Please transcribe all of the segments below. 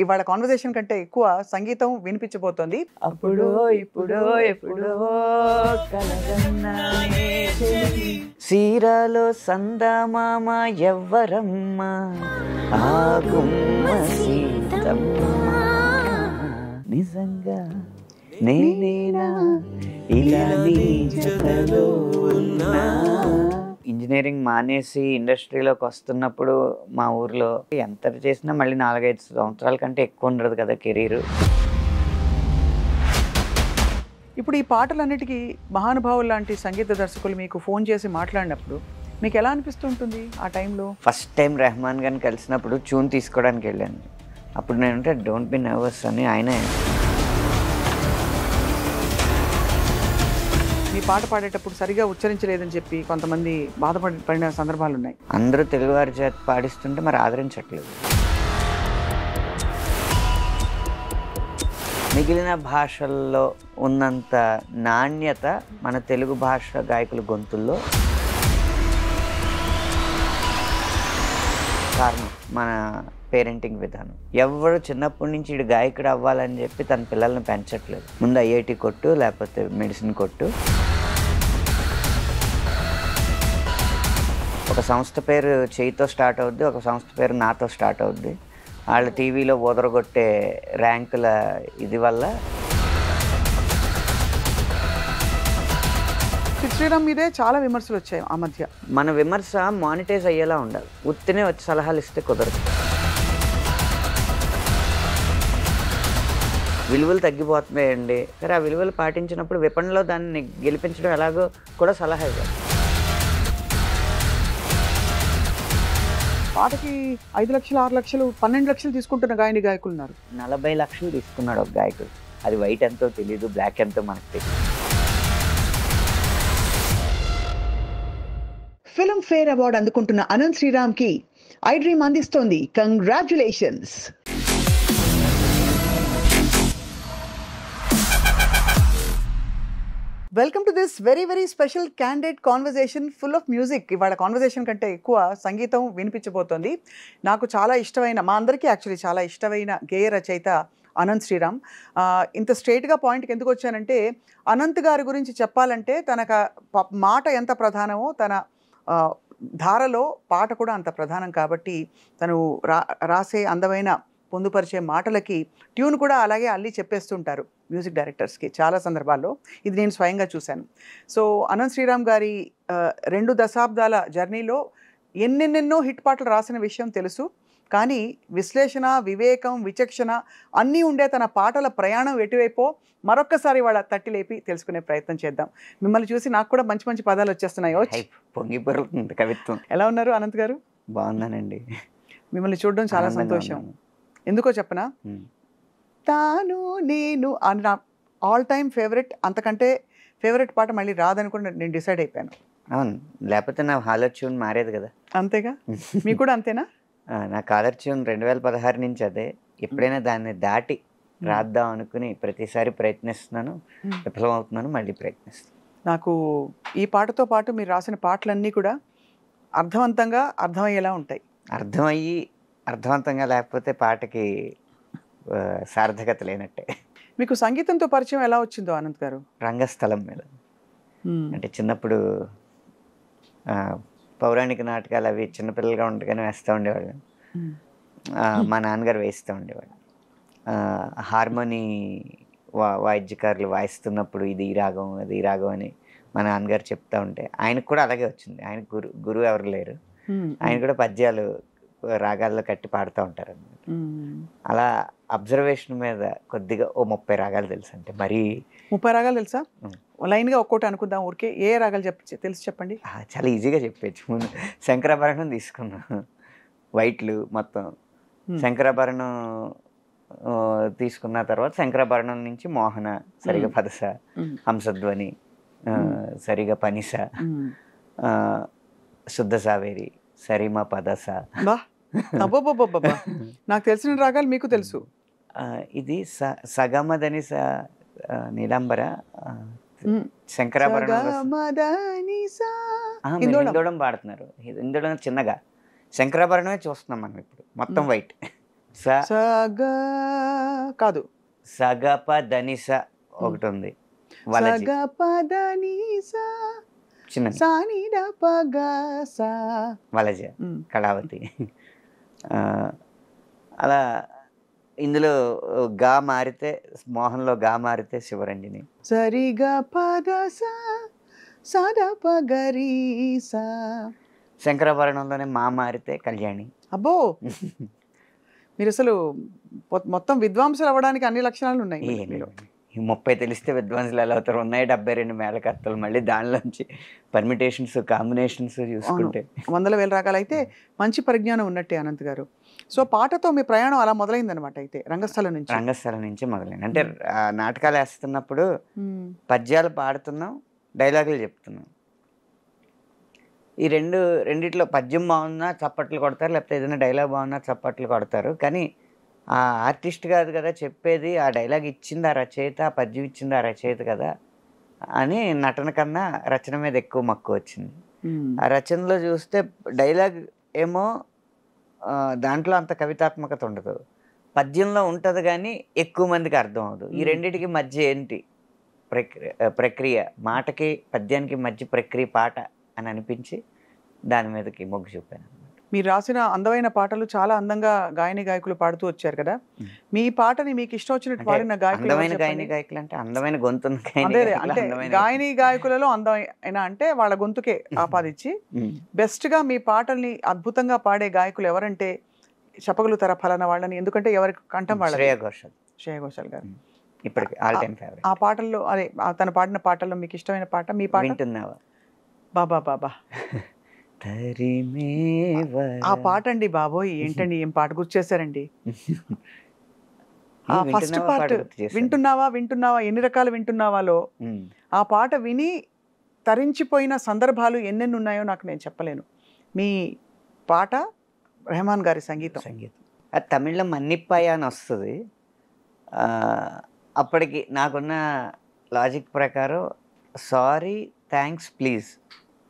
ఇవాళ కాన్వర్సేషన్ కంటే ఎక్కువ సంగీతం వినిపించబోతోంది. అప్పుడో ఇప్పుడో ఎప్పుడో కలగన్నానే సీరాలో సందమామ ఎవ్వరమ్మ ఆ గుమ్మ సీతమ్మ నిజంగా నేనేనా ఇలా నీ జతలో ఉన్నా. ఇంజనీరింగ్ మానేసి ఇండస్ట్రీలోకి వస్తున్నప్పుడు మా ఊర్లో ఎంత చేసినా మళ్ళీ 4-5 సంవత్సరాల కంటే ఎక్కువ ఉండదు కదా కెరీర్. ఇప్పుడు ఈ పాటలన్నిటికీ మహానుభావులు లాంటి సంగీత దర్శకులు మీకు ఫోన్ చేసి మాట్లాడినప్పుడు మీకు ఎలా అనిపిస్తుంటుంది ఆ టైంలో? ఫస్ట్ టైం రెహమాన్ గారిని కలిసినప్పుడు ట్యూన్ తీసుకోవడానికి వెళ్ళాను. అప్పుడు నేనంటే డోంట్ బి నర్వస్ అని ఆయనే. మీ పాట పాడేటప్పుడు సరిగా ఉచ్చరించలేదని చెప్పి కొంతమంది బాధపడిన సందర్భాలు ఉన్నాయి. అందరూ తెలుగువారి చేత పాడిస్తుంటే మరి ఆదరించట్లేదు. మిగిలిన భాషల్లో ఉన్నంత నాణ్యత మన తెలుగు భాష గాయకుల గొంతుల్లో కారణం మన పేరెంటింగ్ విధానం. ఎవరు చిన్నప్పటి నుంచి ఇటు గాయకుడు అవ్వాలని చెప్పి తన పిల్లల్ని పెంచట్లేదు. ముందు ఐఐటి కొట్టు, లేకపోతే మెడిసిన్ కొట్టు. ఒక సంస్థ పేరు చేయితో స్టార్ట్ అవుద్ది, ఒక సంస్థ పేరు నాతో స్టార్ట్ అవుద్ది. వాళ్ళ టీవీలో ఓదరగొట్టే ర్యాంకుల ఇది వల్ల శ్రీరామ్ మీదే చాలా విమర్శలు వచ్చాయి ఆ మధ్య. మన విమర్శ మానిటైజ్ అయ్యేలా ఉండాలి. ఉత్తినే వచ్చి సలహాలు ఇస్తే కుదరదు. విలువలు తగ్గిపోతున్నాయండి. సరే, ఆ విలువలు పాటించినప్పుడు విపణిలో దాన్ని గెలిపించడం ఎలాగో కూడా సలహా ఇవ్వాలి. పాటకి 5 లక్షలు 6 లక్షలు 12 లక్షలు తీసుకుంటున్న గాయకులు ఉన్నారు. 40 లక్షలు తీసుకున్నాడు ఒక గాయకుడు. అది వైట్ ఎంతో తెలియదు, బ్లాక్ ఎంతో మనకు తెలియదు. ఫిల్మ్ ఫేర్ అవార్డు అందుకుంటున్న అనంత్ శ్రీరామ్ కి ఐ డ్రీమ్ అందిస్తోంది congratulations. Welcome to this very very special candid conversation full of music. ఇవాళ కాన్వర్సేషన్ కంటే ఎక్కువ సంగీతం వినిపించబోతోంది. నాకు చాలా ఇష్టమైన, మా అందరికీ యాక్చువల్లీ చాలా ఇష్టమైన గేయ రచయిత అనంత్ శ్రీరామ్. ఇంత స్ట్రైట్గా పాయింట్కి ఎందుకు వచ్చానంటే, అనంత్ గారి గురించి చెప్పాలంటే తనకు మాట ఎంత ప్రధానమో తన ధారలో పాట కూడా అంత ప్రధానం. కాబట్టి తను రాసే అందమైన పొందుపరిచే మాటలకి ట్యూన్ కూడా అలాగే అల్లి చెప్పేస్తుంటారు మ్యూజిక్ డైరెక్టర్స్కి చాలా సందర్భాల్లో. ఇది నేను స్వయంగా చూశాను. సో అనంత్ శ్రీరామ్ గారి 2 దశాబ్దాల జర్నీలో ఎన్నెన్నెన్నో హిట్ పాటలు రాసిన విషయం తెలుసు. కానీ విశ్లేషణ, వివేకం, విచక్షణ అన్నీ ఉండే తన పాటల ప్రయాణం ఎటువైపో మరొక్కసారి వాళ్ళ తట్టి లేపి తెలుసుకునే ప్రయత్నం చేద్దాం. మిమ్మల్ని చూసి నాకు కూడా మంచి మంచి పదాలు వచ్చేస్తున్నాయో. పొంగి పొరుతుంది కవిత్వం. ఎలా ఉన్నారు అనంత్ గారు? బాగున్నానండి. మిమ్మల్ని చూడడం చాలా సంతోషం. ఎందుకో చెప్పనా, తాను నేను అని నా ఆల్ టైమ్ ఫేవరెట్, అంతకంటే ఫేవరెట్ పాట మళ్ళీ రాదని కూడా నేను డిసైడ్ అయిపోయాను. అవును, లేకపోతే నా హాలర్ ట్యూన్ మారేది కదా. అంతేగా, మీకు కూడా అంతేనా? నా కాలర్ ట్యూన్ 2016 నుంచి అదే. ఎప్పుడైనా దాన్ని దాటి రాద్దాం అనుకుని ప్రతిసారి ప్రయత్నిస్తున్నాను, విఫలమవుతున్నాను, మళ్ళీ ప్రయత్నిస్తాను. నాకు ఈ పాటతో పాటు మీరు రాసిన పాటలన్నీ కూడా అర్థవంతంగా అర్థమయ్యేలా ఉంటాయి. అర్థవంతంగా లేకపోతే పాటకి సార్థకత లేనట్టే. మీకు సంగీతంతో పరిచయం ఎలా వచ్చిందో అనంత్ గారు? రంగస్థలం మీద. అంటే చిన్నప్పుడు పౌరాణిక నాటకాలు అవి చిన్నపిల్లలుగా ఉండగానే వేస్తూ ఉండేవాళ్ళు. మా నాన్నగారు వేస్తూ ఉండేవాళ్ళు. హార్మోనీ వాయిద్యకారులు వాయిస్తున్నప్పుడు ఇది ఈ రాగం, అది ఈ రాగం అని మా నాన్నగారు చెప్తా ఉంటే ఆయనకు కూడా అలాగే వచ్చింది. ఆయన గురువు ఎవరు లేరు. ఆయన కూడా పద్యాలు రాగాల్లో కట్టి పాడుతూ ఉంటారు అన్నమాట. అలా అబ్జర్వేషన్ మీద కొద్దిగా 30 రాగాలు తెలుసు. అంటే మరీ 30 రాగాలు తెలుసా? లైన్గా ఒక్కోటి అనుకుందాం ఊరికే. ఏ రాగాలు తెలుసు చెప్పండి. చాలా ఈజీగా చెప్పచ్చు. ముందు శంకరాభరణం తీసుకున్నాం, వైట్లు మొత్తం. శంకరాభరణం తీసుకున్న తర్వాత శంకరాభరణం నుంచి మోహన, సరిగా పదస, హంసధ్వని, సరిగా పనిస, శుద్ధ సావేరి, సరిమ పదస. అబ్బబ్బబ్బబ్బా, నాకు తెలిసిన రాగాలు మీకు తెలుసు. ఇది సగమదని నీలాంబర, శంకరాభరణం హిందోళం పాడుతున్నారు. హిందోళం చిన్నగా, శంకరాభరణమే చూస్తున్నాం మనం ఇప్పుడు మొత్తం వైట్. సగ కాదు సగప ధనిస ఒకటి ఉంది వలజి సగ పదని సా చిన్నది సాని ద పగ సా వలజ కళావతి అలా ఇందులో గా మారితే మోహన్లో గా మారితే శివరంజని సరిగా పద సా సద పగరి సా శంకరాభరణంలోనే మా మారితే కళ్యాణి. అబ్బో మీరు అసలు మొత్తం విద్వాంసులు అవ్వడానికి అన్ని లక్షణాలు ఉన్నాయి మీరు. ఈ 30 తెలిస్తే విద్వాంసులు ఎలా అవుతారు? ఉన్నాయి 72 మేళకర్తలు, మళ్ళీ దానిలోంచి పర్మిటేషన్స్ కాంబినేషన్స్ చూసుకుంటే వందల వేల రకాలు. అయితే మంచి పరిజ్ఞానం ఉన్నట్టే అనంత్ గారు. సో పాటతో మీ ప్రయాణం అలా మొదలైందనమాట. అయితే రంగస్థలం నుంచి మొదలైంది. అంటే నాటకాలు వేస్తున్నప్పుడు పద్యాలు పాడుతున్నాం, డైలాగులు చెప్తున్నాం. ఈ రెండిట్లో పద్యం బాగున్నా చప్పట్లు కొడతారు, లేకపోతే ఏదైనా డైలాగ్ బాగున్నా చప్పట్లు కొడతారు. కానీ ఆ ఆర్టిస్ట్ కాదు కదా చెప్పేది, ఆ డైలాగ్ ఇచ్చింది ఆ రచయిత, ఆ పద్యం ఇచ్చింది ఆ రచయిత కదా అని నటన కన్నా రచన మీద ఎక్కువ మక్కువ వచ్చింది. ఆ రచనలో చూస్తే డైలాగ్ ఏమో దాంట్లో అంత కవితాత్మకత ఉండదు, పద్యంలో ఉంటుంది కానీ ఎక్కువ మందికి అర్థం అవ్వదు. ఈ రెండింటికి మధ్య ఏంటి ప్రక్రియ, మాటకి పద్యానికి మధ్య ప్రక్రియ పాట అని అనిపించి దాని మీదకి మొగ్గు చూపాను. మీరు రాసిన అందమైన పాటలు చాలా అందంగా గాయని గాయకులు పాడుతూ వచ్చారు కదా. మీ పాటని మీకు ఇష్టం వచ్చినట్టు పాడిన గాయకులు అంటే అందమైన గొంతు అంటే గాయని గాయకులలో అందమైన అంటే వాళ్ళ గొంతుకే ఆపాదించి బెస్ట్ గా మీ పాటల్ని అద్భుతంగా పాడే గాయకులు ఎవరంటే చెప్పగలుగుతారా ఫలానా వాళ్ళని? ఎందుకంటే ఎవరి కంఠం వాళ్ళ శ్రేయా ఘోషాల్ గారు ఇప్పటికి ఆల్ టైమ్ ఫేవరెట్. ఆ పాటల్లో అదే తను పాడిన పాటల్లో మీకు ఇష్టమైన పాట మీ పాట? వింటున్నావా బాబా బాబా ఆ పాట అండి బాబోయ్, ఏంటండి ఏం పాట గుర్తు చేశారండి. ఆ ఫస్ట్ పార్ట్ వింటున్నావా వింటున్నావా ఎన్ని రకాలు వింటున్నావాలో ఆ పాట విని తరించిపోయిన సందర్భాలు ఎన్నెన్ని ఉన్నాయో నాకు నేను చెప్పలేను. మీ పాట రెహమాన్ గారి సంగీతం. అది తమిళ్లో మన్నిప్పాయ అని వస్తుంది. అప్పటికి నాకున్న లాజిక్ ప్రకారం సారీ, థ్యాంక్స్, ప్లీజ్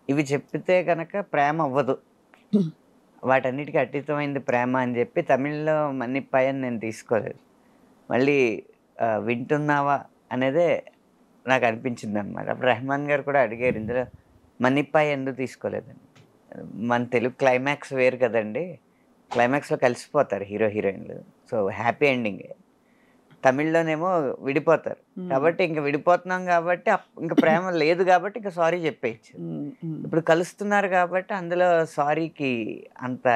ఇవి చెప్పితే కనుక ప్రేమ అవ్వదు, వాటన్నిటికీ అతీతమైంది ప్రేమ అని చెప్పి తమిళ్లో మన్నిప్పాయని నేను తీసుకోలేదు. మళ్ళీ వింటున్నావా అనేదే నాకు అనిపించింది అనమాట. అప్పుడు రెహమాన్ గారు కూడా అడిగారు, ఇందులో మన్నిప్పాయ ఎందుకు తీసుకోలేదని. మన తెలుగు క్లైమాక్స్ వేరు కదండి, క్లైమాక్స్లో కలిసిపోతారు హీరో హీరోయిన్లు, సో హ్యాపీ ఎండింగ్. తమిళ్లోనేమో విడిపోతారు కాబట్టి ఇంక విడిపోతున్నాం కాబట్టి ఇంకా ప్రేమ లేదు కాబట్టి ఇంకా సారీ చెప్పేయచ్చు. ఇప్పుడు కలుస్తున్నారు కాబట్టి అందులో సారీకి అంత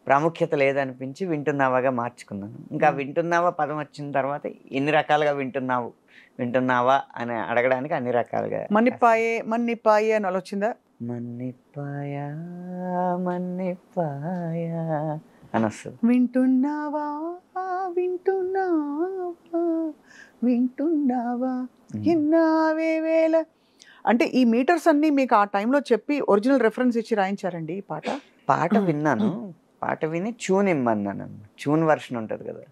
ప్రాముఖ్యత లేదనిపించి వింటున్నావాగా మార్చుకున్నాను. ఇంకా వింటున్నావా పదం వచ్చిన తర్వాత ఎన్ని రకాలుగా వింటున్నావా అని అడగడానికి అన్ని రకాలుగా మన్నిప్పాయే మన్నిప్పాయే అని వచ్చిందా? మన్నిప్పాయా మన్నిప్పాయా అని వస్తుంది. వింటున్నావా వింటున్నావా వింటున్నావా విన్నావే వేళ అంటే ఈ మీటర్స్ అన్ని మీకు ఆ టైంలో చెప్పి ఒరిజినల్ రెఫరెన్స్ ఇచ్చి రాయించారండి ఈ పాట? పాట విన్నాను, పాట విని ట్యూన్ ఇమ్మన్నాను. ట్యూన్ వర్షన్ ఉంటుంది కదా,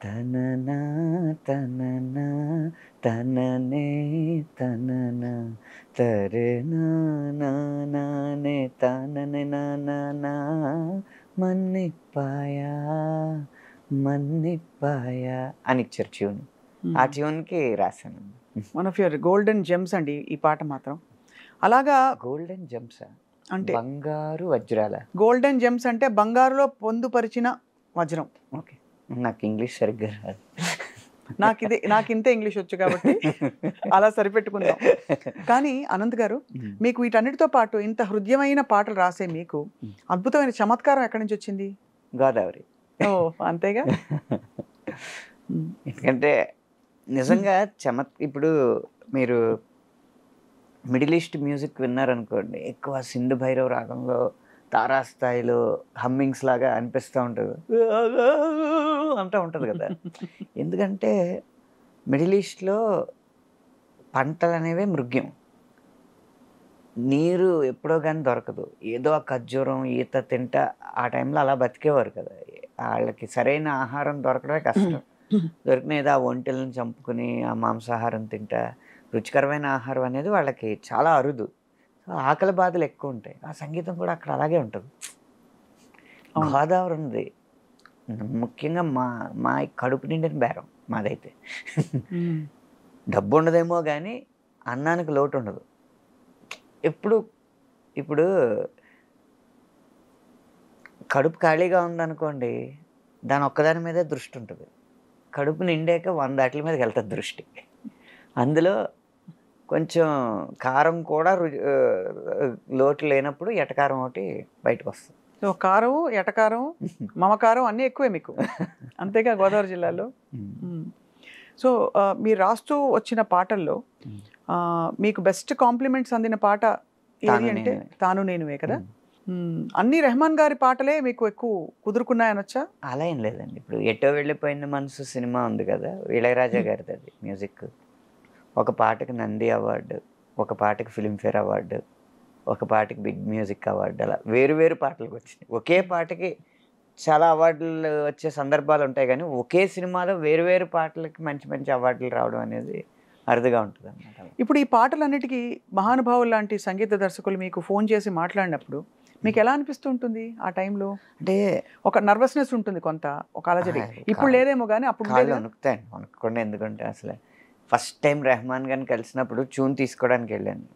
తననా తననా తననే తననా తరే నానే తననే నానా మన్నిప్పాయా మన్నిప్పాయా అని ఇచ్చారు ట్యూన్. ఆ ట్యూన్కి రాశాను. One of your golden gems అండి ఈ పాట మాత్రం. అలాగా గోల్డెన్ జెమ్స్ అంటే బంగారు వజ్రాల. గోల్డెన్ జెమ్స్ అంటే బంగారులో పొందుపరిచిన వజ్రం. ఓకే, నాకు ఇంగ్లీష్ సరిగ్గా రాదు, నాకు ఇంతే ఇంగ్లీష్ వచ్చు కాబట్టి అలా సరిపెట్టుకుందాం. కానీ అనంత్ గారు, మీకు వీటన్నిటితో పాటు ఇంత హృదయమైన పాటలు రాసే మీకు అద్భుతమైన చమత్కారం ఎక్కడి నుంచి వచ్చింది? గోదావరి. ఓ అంతేగా. ఎందుకంటే నిజంగా ఇప్పుడు మీరు మిడిల్ ఈస్ట్ మ్యూజిక్ విన్నారనుకోండి, ఎక్కువ సింధు భైరవ్ రాగంలో తారాస్థాయిలో హమ్మింగ్స్ లాగా అనిపిస్తూ ఉంటుంది, అంటూ ఉంటుంది కదా. ఎందుకంటే మిడిల్ ఈస్ట్లో పంటలు అనేవి మృగ్యం, నీరు ఎప్పుడో కానీ దొరకదు, ఏదో ఆ ఖర్జూరం ఈత తింటా ఆ టైంలో అలా బతికేవారు కదా. వాళ్ళకి సరైన ఆహారం దొరకడమే కష్టం, దొరికిన ఏదో ఆ ఒంటెలను చంపుకుని ఆ మాంసాహారం తింటా రుచికరమైన ఆహారం అనేది వాళ్ళకి చాలా అరుదు. సో ఆకలి బాధలు ఎక్కువ ఉంటాయి. ఆ సంగీతం కూడా అక్కడ అలాగే ఉంటుంది. గోదావరి ఉంది, ముఖ్యంగా మా కడుపు నిండిన బేరం మాదైతే. డబ్బు ఉండదేమో కానీ అన్నానికి లోటు ఉండదు. ఇప్పుడు కడుపు ఖాళీగా ఉందనుకోండి, దాని ఒక్కదాని మీదే దృష్టి ఉంటుంది. కడుపు నిండాక 100 వాటి మీదకి వెళ్తుంది దృష్టి. అందులో కొంచెం కారం కూడా లోటు లేనప్పుడు ఎటకారం ఒకటి బయటకు వస్తుంది. సో కారం, ఎటకారం, మమకారం అన్నీ ఎక్కువే మీకు, అంతేగా గోదావరి జిల్లాలో. సో మీరు రాస్తూ వచ్చిన పాటల్లో మీకు బెస్ట్ కాంప్లిమెంట్స్ అందిన పాట ఏది అంటే తాను నేనువే కదా. అన్ని రెహమాన్ గారి పాటలే మీకు ఎక్కువ కుదురుకున్నాయనొచ్చా? అలా ఏం లేదండి. ఇప్పుడు ఎటో వెళ్ళిపోయిన మనసు సినిమా ఉంది కదా, ఇళయరాజా గారిది. అది మ్యూజిక్. ఒక పాటకి నంది అవార్డు, ఒక పాటకి ఫిల్మ్ఫేర్ అవార్డు, ఒక పాటకి బిగ్ మ్యూజిక్ అవార్డు, అలా వేరు పాటలకు వచ్చినాయి. ఒకే పాటకి చాలా అవార్డులు వచ్చే సందర్భాలు ఉంటాయి కానీ ఒకే సినిమాలో వేరు పాటలకి మంచి అవార్డులు రావడం అనేది అరుదుగా ఉంటుంది అన్నమాట. ఇప్పుడు ఈ పాటలన్నిటికీ మహానుభావులు లాంటి సంగీత దర్శకులు మీకు ఫోన్ చేసి మాట్లాడినప్పుడు మీకు ఎలా అనిపిస్తూ ఉంటుంది ఆ టైంలో? అంటే ఒక నర్వస్నెస్ ఉంటుంది, కొంత ఒక అలజడి. ఇప్పుడు లేదేమో కానీ అప్పుడు వణుకుతాయండి. వణుకుకుండా ఎందుకంటే అసలే ఫస్ట్ టైం రెహమాన్ గారిని కలిసినప్పుడు ట్యూన్ తీసుకోవడానికి వెళ్ళాను.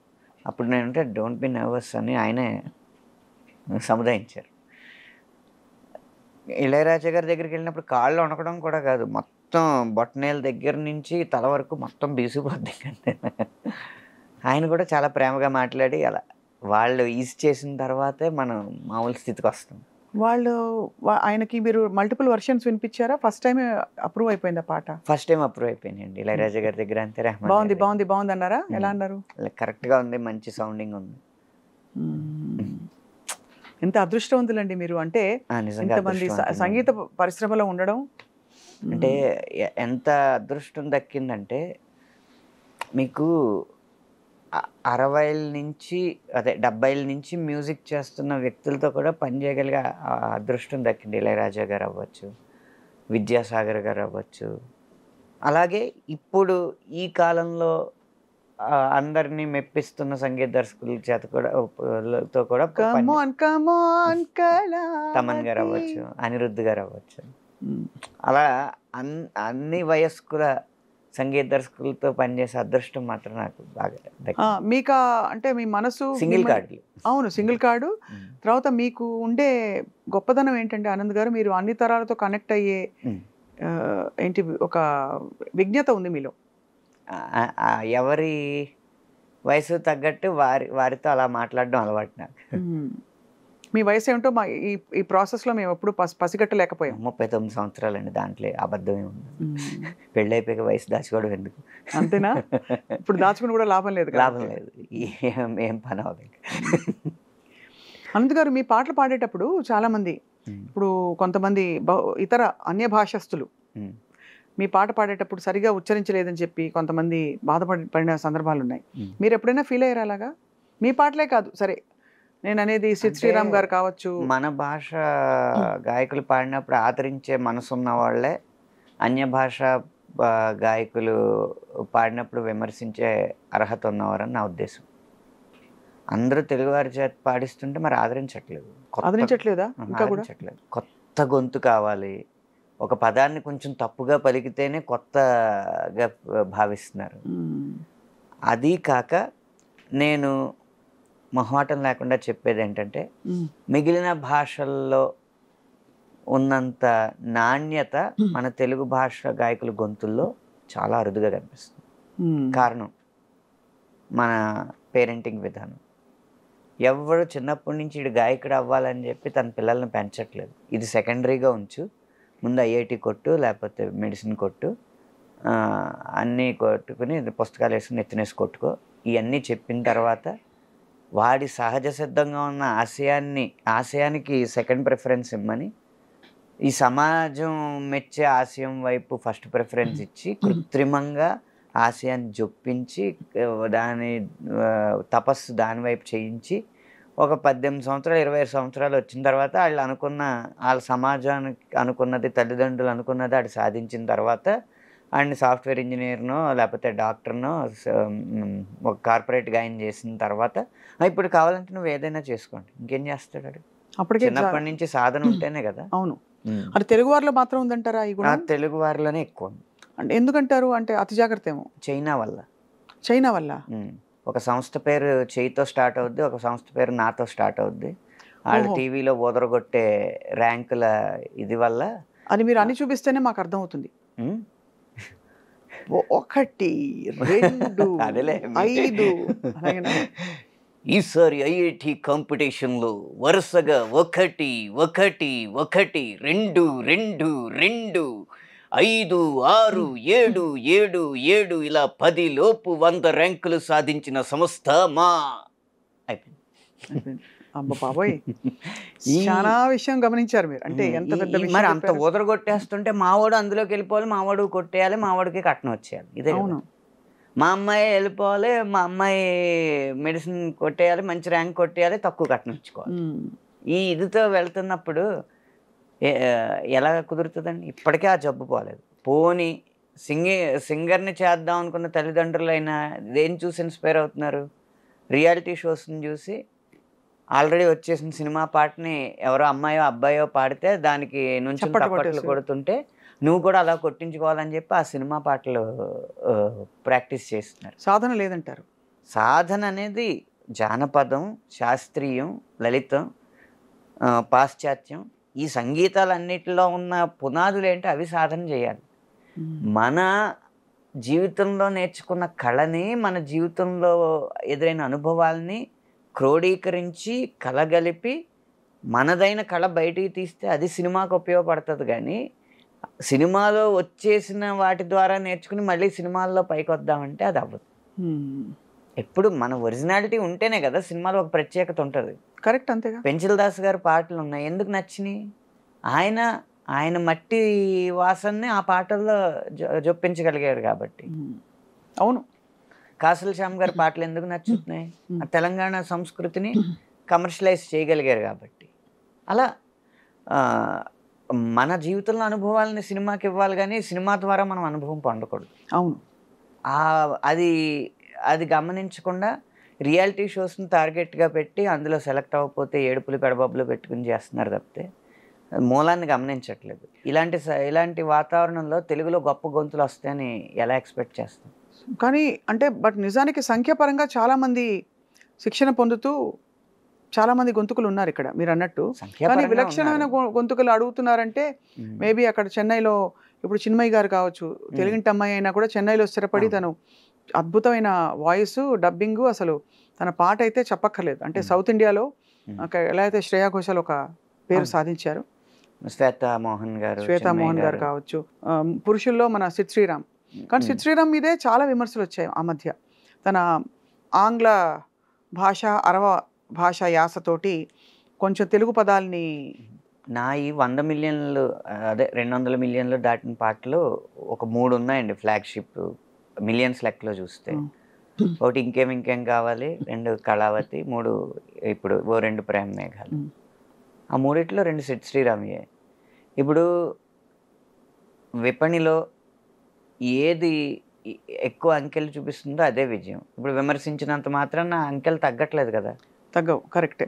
అప్పుడు నేనంటే డోంట్ బి నర్వస్ అని ఆయనే సముదాయించారు. ఇళయరాజా గారి దగ్గరికి వెళ్ళినప్పుడు కాళ్ళు వణకడం కూడా కాదు, మొత్తం బొట్టనేల దగ్గర నుంచి తల వరకు మొత్తం బీసిపోద్ది. ఆయన కూడా చాలా ప్రేమగా మాట్లాడి అలా వాళ్ళు ఈజ్ చేసిన తర్వాతే మనం మామూలు స్థితికి వస్తాం. వాళ్ళు ఆయనకి మీరు మల్టిపుల్ వర్షన్స్ వినిపించారా? ఫస్ట్ టైం అప్రూవ్ అయిపోయింది ఆ పాట? ఫస్ట్ టైం అప్రూవ్ అయిపోయిందండి ఇళయరాజా గారి దగ్గర. అంతే. రెహమాన్ బాగుంది అన్నారా? ఎలా అన్నారు? కరెక్ట్గా ఉంది, మంచి సౌండింగ్ ఉంది. ఎంత అదృష్టవంతులండి మీరు. అంటే ఇంతమంది సంగీత పరిశ్రమలో ఉండడం అంటే ఎంత అదృష్టం దక్కిందంటే, మీకు 60ల నుంచి 70ల నుంచి మ్యూజిక్ చేస్తున్న వ్యక్తులతో కూడా పనిచేయగలిగే అదృష్టం దక్కింది. ఇళయరాజా గారు అవ్వచ్చు, విద్యాసాగర్ గారు అవ్వచ్చు, అలాగే ఇప్పుడు ఈ కాలంలో అందరినీ మెప్పిస్తున్న సంగీత దర్శకుల చేత కూడా తమన్ గారు అవ్వచ్చు, అనిరుద్ధ్ గారు అవ్వచ్చు, అలా అన్ని వయస్కుల సంగీత దర్శకులతో పనిచేసే అదృష్టం మాత్రం నాకు బాగా. మీకు అంటే మీ మనసు సింగిల్ కార్డు. అవును, సింగిల్ కార్డు. తర్వాత మీకు ఉండే గొప్పదనం ఏంటంటే ఆనంద్ గారు, మీరు అన్ని తరాలతో కనెక్ట్ అయ్యే ఏంటి ఒక విజ్ఞత ఉంది మీలో. ఎవరి వయసు తగ్గట్టు వారితో అలా మాట్లాడడం అలవాటు నాకు. మీ వయసు ఏమిటో ఈ ప్రాసెస్లో మేము ఎప్పుడు పసిగట్టలేకపోయాం. 39 సంవత్సరాలండి. దాంట్లో అబద్ధమే ఉంది. పెళ్ళి అయిపోయాక వయసు దాచుకోవడం ఎందుకు? అంతేనా? ఇప్పుడు దాచుకుని కూడా లాభం లేదు. ఏం పని అవ్వదు. అనంత్ గారు, మీ పాటలు పాడేటప్పుడు చాలామంది, ఇప్పుడు కొంతమంది ఇతర అన్య భాషస్థులు మీ పాట పాడేటప్పుడు సరిగా ఉచ్చరించలేదని చెప్పి కొంతమంది బాధపడిన సందర్భాలు ఉన్నాయి. మీరు ఎప్పుడైనా ఫీల్ అయ్యారు అలాగా? మీ పాటలే కాదు, సరే నేను అనేది సిద్ శ్రీరామ్ గారు కావచ్చు. మన భాష గాయకులు పాడినప్పుడు ఆదరించే మనసున్న వాళ్ళే అన్య భాష గాయకులు పాడినప్పుడు విమర్శించే అర్హత ఉన్నవారని నా ఉద్దేశం. అందరూ తెలుగువారి చేత పాడిస్తుంటే మరి ఆదరించట్లేదా? ఇంకా కూడా కొత్త గొంతు కావాలి. ఒక పదాన్ని కొంచెం తప్పుగా పలికితేనే కొత్తగా భావిస్తున్నారు. అది కాక నేను మొహమాటం లేకుండా చెప్పేది ఏంటంటే, మిగిలిన భాషల్లో ఉన్నంత నాణ్యత మన తెలుగు భాష గాయకుల గొంతుల్లో చాలా అరుదుగా కనిపిస్తుంది. కారణం మన పేరెంటింగ్ విధానం. ఎవరు చిన్నప్పటి నుంచి ఇటు గాయకుడు అవ్వాలని చెప్పి తన పిల్లల్ని పెంచట్లేదు. ఇది సెకండరీగా ఉంచు, ముందు ఐఐటి కొట్టు, లేకపోతే మెడిసిన్ కొట్టు, అన్నీ కొట్టుకుని పుస్తకాలు వేసుకుని ఎత్తునేసి కొట్టుకో, ఇవన్నీ చెప్పిన తర్వాత వాడి సహజ సిద్ధంగా ఉన్న ఆశయానికి సెకండ్ ప్రిఫరెన్స్ ఇమ్మని, ఈ సమాజం మెచ్చే ఆశయం వైపు ఫస్ట్ ప్రిఫరెన్స్ ఇచ్చి కృత్రిమంగా ఆశయాన్ని జొప్పించి దాని తపస్సు దాని వైపు చేయించి ఒక 18 సంవత్సరాలు 25 సంవత్సరాలు వచ్చిన తర్వాత వాళ్ళ సమాజానికి అనుకున్నది, తల్లిదండ్రులు అనుకున్నది ఆడు సాధించిన తర్వాత అండ్ సాఫ్ట్వేర్ ఇంజనీర్నో లేకపోతే డాక్టర్నో ఒక కార్పొరేట్గా ఆయన చేసిన తర్వాత ఇప్పుడు కావాలంటే నువ్వు ఏదైనా చేసుకోండి, ఇంకేం చేస్తాడు? అప్పటికే చిన్నప్పటి నుంచి సాధన ఉంటేనే కదా. అవును. అంటే తెలుగు వారిలో మాత్రం ఉందంటారా ఈ గుణం? తెలుగు వారిలోనే ఎక్కువ ఉంది. అంటే ఎందుకంటారు? అంటే అతి జాగ్రత్త ఏమో. చైనా వల్ల. చైనా వల్ల? ఒక సంస్థ పేరు చేయితో స్టార్ట్ అవుద్ది, ఒక సంస్థ పేరు నాతో స్టార్ట్ అవుద్ది. వాళ్ళు టీవీలో ఓదరగొట్టే ర్యాంకుల ఇది వల్ల అది మీరు అన్ని చూపిస్తేనే మాకు అర్థమవుతుంది. 1 2 5 అలాగేనా? ఈసారి ఐఐటి కాంపిటీషన్లో వరుసగా 1 1 1 2 2 2 5 6 7 7 7 ఇలా 10 లోపు 100 ర్యాంకులు సాధించిన సంస్థ మా అయిపోయింది. అమ్మ బాబోయ్, చాలా విషయం గమనించారు మీరు. అంటే ఎంత పెద్ద విషయం. మరి అంత ఊదరగొట్టేస్తుంటే మావాడు అందులోకి వెళ్ళిపోవాలి, మావాడు కొట్టేయాలి, మావాడికి కట్నం వచ్చేయాలి. ఇదే అవును. మా అమ్మాయి వెళ్ళిపోవాలి, మా అమ్మాయి మెడిసిన్ కొట్టేయాలి, మంచి ర్యాంక్ కొట్టేయాలి, తక్కువ కట్నం ఇచ్చుకోవాలి. ఈ ఇదితో వెళ్తున్నప్పుడు ఎలా కుదురుతుందండి? ఇప్పటికే ఆ జబ్బు పోలేదు. పోనీ సింగర్ని చేద్దాం అనుకున్న తల్లిదండ్రులైనా దేని చూసి ఇన్స్పైర్ అవుతున్నారు? రియాలిటీ షోస్ని చూసి ఆల్రెడీ వచ్చేసిన సినిమా పాటని ఎవరో అమ్మాయో అబ్బాయో పాడితే దానికి నుంచి చప్పట్లు కొడుతుంటే నువ్వు కూడా అలా కొట్టించుకోవాలని చెప్పి ఆ సినిమా పాటలు ప్రాక్టీస్ చేస్తున్నారు. సాధన లేదంటారు? సాధన అనేది జానపదం, శాస్త్రీయం, లలితం, పాశ్చాత్యం, ఈ సంగీతాలన్నిటిలో ఉన్న పునాదులు ఏంటో అవి సాధన చేయాలి. మన జీవితంలో నేర్చుకున్న కళని, మన జీవితంలో ఎదురైన అనుభవాల్ని క్రోడీకరించి కలగలిపి మనదైన కళ బయటికి తీస్తే అది సినిమాకు ఉపయోగపడుతుంది. కానీ సినిమాలో వచ్చేసిన వాటి ద్వారా నేర్చుకుని మళ్ళీ సినిమాల్లో పైకి వద్దామంటే అది అవ్వదు. ఎప్పుడు మన ఒరిజినాలిటీ ఉంటేనే కదా సినిమాలో ఒక ప్రత్యేకత ఉంటుంది. కరెక్ట్, అంతేగా. పెంచిల్ దాస్ గారి పాటలు ఉన్నాయి, ఎందుకు నచ్చినాయి? ఆయన మట్టి వాసనని ఆ పాటల్లో జొప్పించగలిగారు కాబట్టి. అవును. కాసుల శ్యామ్ గారి పాటలు ఎందుకు నచ్చుతున్నాయి? తెలంగాణ సంస్కృతిని కమర్షియలైజ్ చేయగలిగారు కాబట్టి. అలా మన జీవితంలో అనుభవాలని సినిమాకి ఇవ్వాలి, కానీ సినిమా ద్వారా మనం అనుభవం పొందకూడదు. అవును. అది గమనించకుండా రియాలిటీ షోస్ని టార్గెట్గా పెట్టి అందులో సెలెక్ట్ అవ్వకపోతే ఏడుపులు పెడబబ్బులు పెట్టుకుని చేస్తున్నారు తప్పితే మూలాన్ని గమనించట్లేదు. ఇలాంటి వాతావరణంలో తెలుగులో గొప్ప గొంతులు వస్తాయని ఎలా ఎక్స్పెక్ట్ చేస్తాం? కానీ అంటే బట్ నిజానికి సంఖ్యాపరంగా చాలామంది శిక్షణ పొందుతూ చాలామంది గొంతుకులు ఉన్నారు ఇక్కడ మీరు అన్నట్టు. కానీ విలక్షణమైన గొంతుకులు అడుగుతున్నారంటే మేబీ అక్కడ చెన్నైలో ఇప్పుడు చిన్మయి గారు కావచ్చు, తెలుగింటి అమ్మాయి అయినా కూడా చెన్నైలో స్థిరపడి తను అద్భుతమైన వాయిస్, డబ్బింగ్, అసలు తన పాట అయితే చెప్పక్కర్లేదు. అంటే సౌత్ ఇండియాలో ఎలా అయితే శ్రేయా ఘోషాల్ ఒక పేరు సాధించారు, శ్వేతా మోహన్ గారు కావచ్చు, పురుషుల్లో మన సిద్ శ్రీరామ్. కానీ సిద్ శ్రీరామ్ మీదే చాలా విమర్శలు వచ్చాయి ఆ మధ్య. తన ఆంగ్ల భాష, అరవ భాష యాసతోటి కొంచెం తెలుగు పదాలని ఈ 100 మిలియన్లు అదే 200 మిలియన్లు దాటిన పాటలు ఒక 3 ఉన్నాయండి ఫ్లాగ్షిప్ మిలియన్స్ లెక్కలో చూస్తే. ఒకటి ఇంకేం కావాలి, 2 కళావతి, 3 ఇప్పుడు 2 ప్రేమ మేఘాలు. ఆ 3లో 2 సిద్ శ్రీరామయ్యే. ఇప్పుడు విపణిలో ఏది ఎక్కువ అంకెలు చూపిస్తుందో అదే విజయం. ఇప్పుడు విమర్శించినంత మాత్రాన అంకెలు తగ్గట్లేదు కదా. తగ్గవు, కరెక్టే.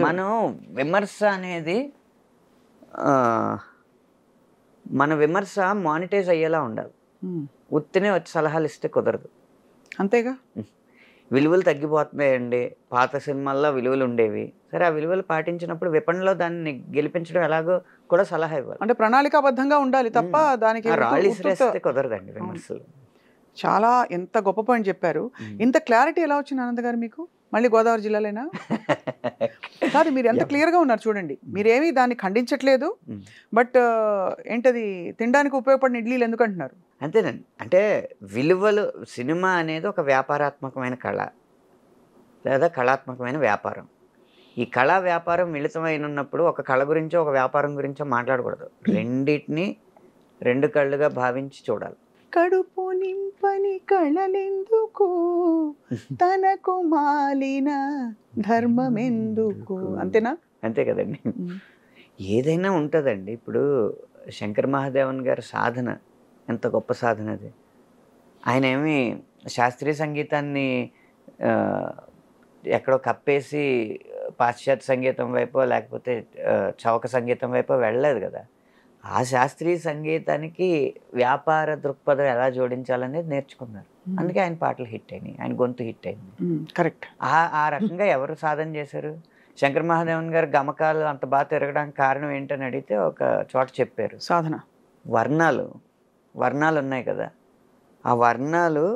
మనం విమర్శ అనేది మన విమర్శ మానిటైజ్ అయ్యేలా ఉండాలి. ఉత్తినే వచ్చి సలహాలు ఇస్తే కుదరదు. అంతేగా. విలువలు తగ్గిపోతున్నాయండి, పాత సినిమాల్లో విలువలు ఉండేవి, సరే ఆ విలువలు పాటించినప్పుడు విపణిలో దాన్ని గెలిపించడం ఎలాగో కూడా సలహా ఇవ్వాలి. అంటే ప్రణాళికాబద్ధంగా ఉండాలి తప్ప దానికి కుదరదండి విమర్శలు. చాలా ఎంత గొప్ప పాయింట్ చెప్పారు. ఇంత క్లారిటీ ఎలా వచ్చింది ఆనంద్ గారు మీకు? మళ్ళీ గోదావరి జిల్లాలేనా? కాదు, మీరు ఎంత క్లియర్గా ఉన్నారు చూడండి. మీరేమీ దాన్ని ఖండించట్లేదు, బట్ ఏంటది తినడానికి ఉపయోగపడిన ఇడ్లీలు ఎందుకు అంటున్నారు? అంతేనండి. అంటే విలువలు, సినిమా అనేది ఒక వ్యాపారాత్మకమైన కళ లేదా కళాత్మకమైన వ్యాపారం. ఈ కళా వ్యాపారం మిళితమైనప్పుడు ఒక కళ గురించో ఒక వ్యాపారం గురించో మాట్లాడకూడదు. రెండింటిని 2 కళ్ళుగా భావించి చూడాలి. కడుపు నింపని కళలెందుకు, తనకు మాలిన ధర్మమెందుకు, అంతేనా? అంతే కదండి. ఏదైనా ఉంటుందండి. ఇప్పుడు శంకర్ మహాదేవన్ గారి సాధన ఎంత గొప్ప సాధన అది. ఆయన ఏమి శాస్త్రీయ సంగీతాన్ని ఎక్కడో కప్పేసి పాశ్చాత్య సంగీతం వైపో లేకపోతే చౌక సంగీతం వైపో వెళ్ళలేదు కదా. ఆ శాస్త్రీయ సంగీతానికి వ్యాపార దృక్పథం ఎలా జోడించాలనేది నేర్చుకున్నారు. అందుకే ఆయన పాటలు హిట్ అయినాయి, ఆయన గొంతు హిట్ అయింది. కరెక్ట్. ఆ రకంగా ఎవరు సాధన చేశారు? శంకర్ మహాదేవన్ గారు గమకాలు అంత బాగా తిరగడానికి కారణం ఏంటని అడిగితే ఒక చోట చెప్పారు, సాధన. వర్ణాలు ఉన్నాయి కదా, ఆ వర్ణాలు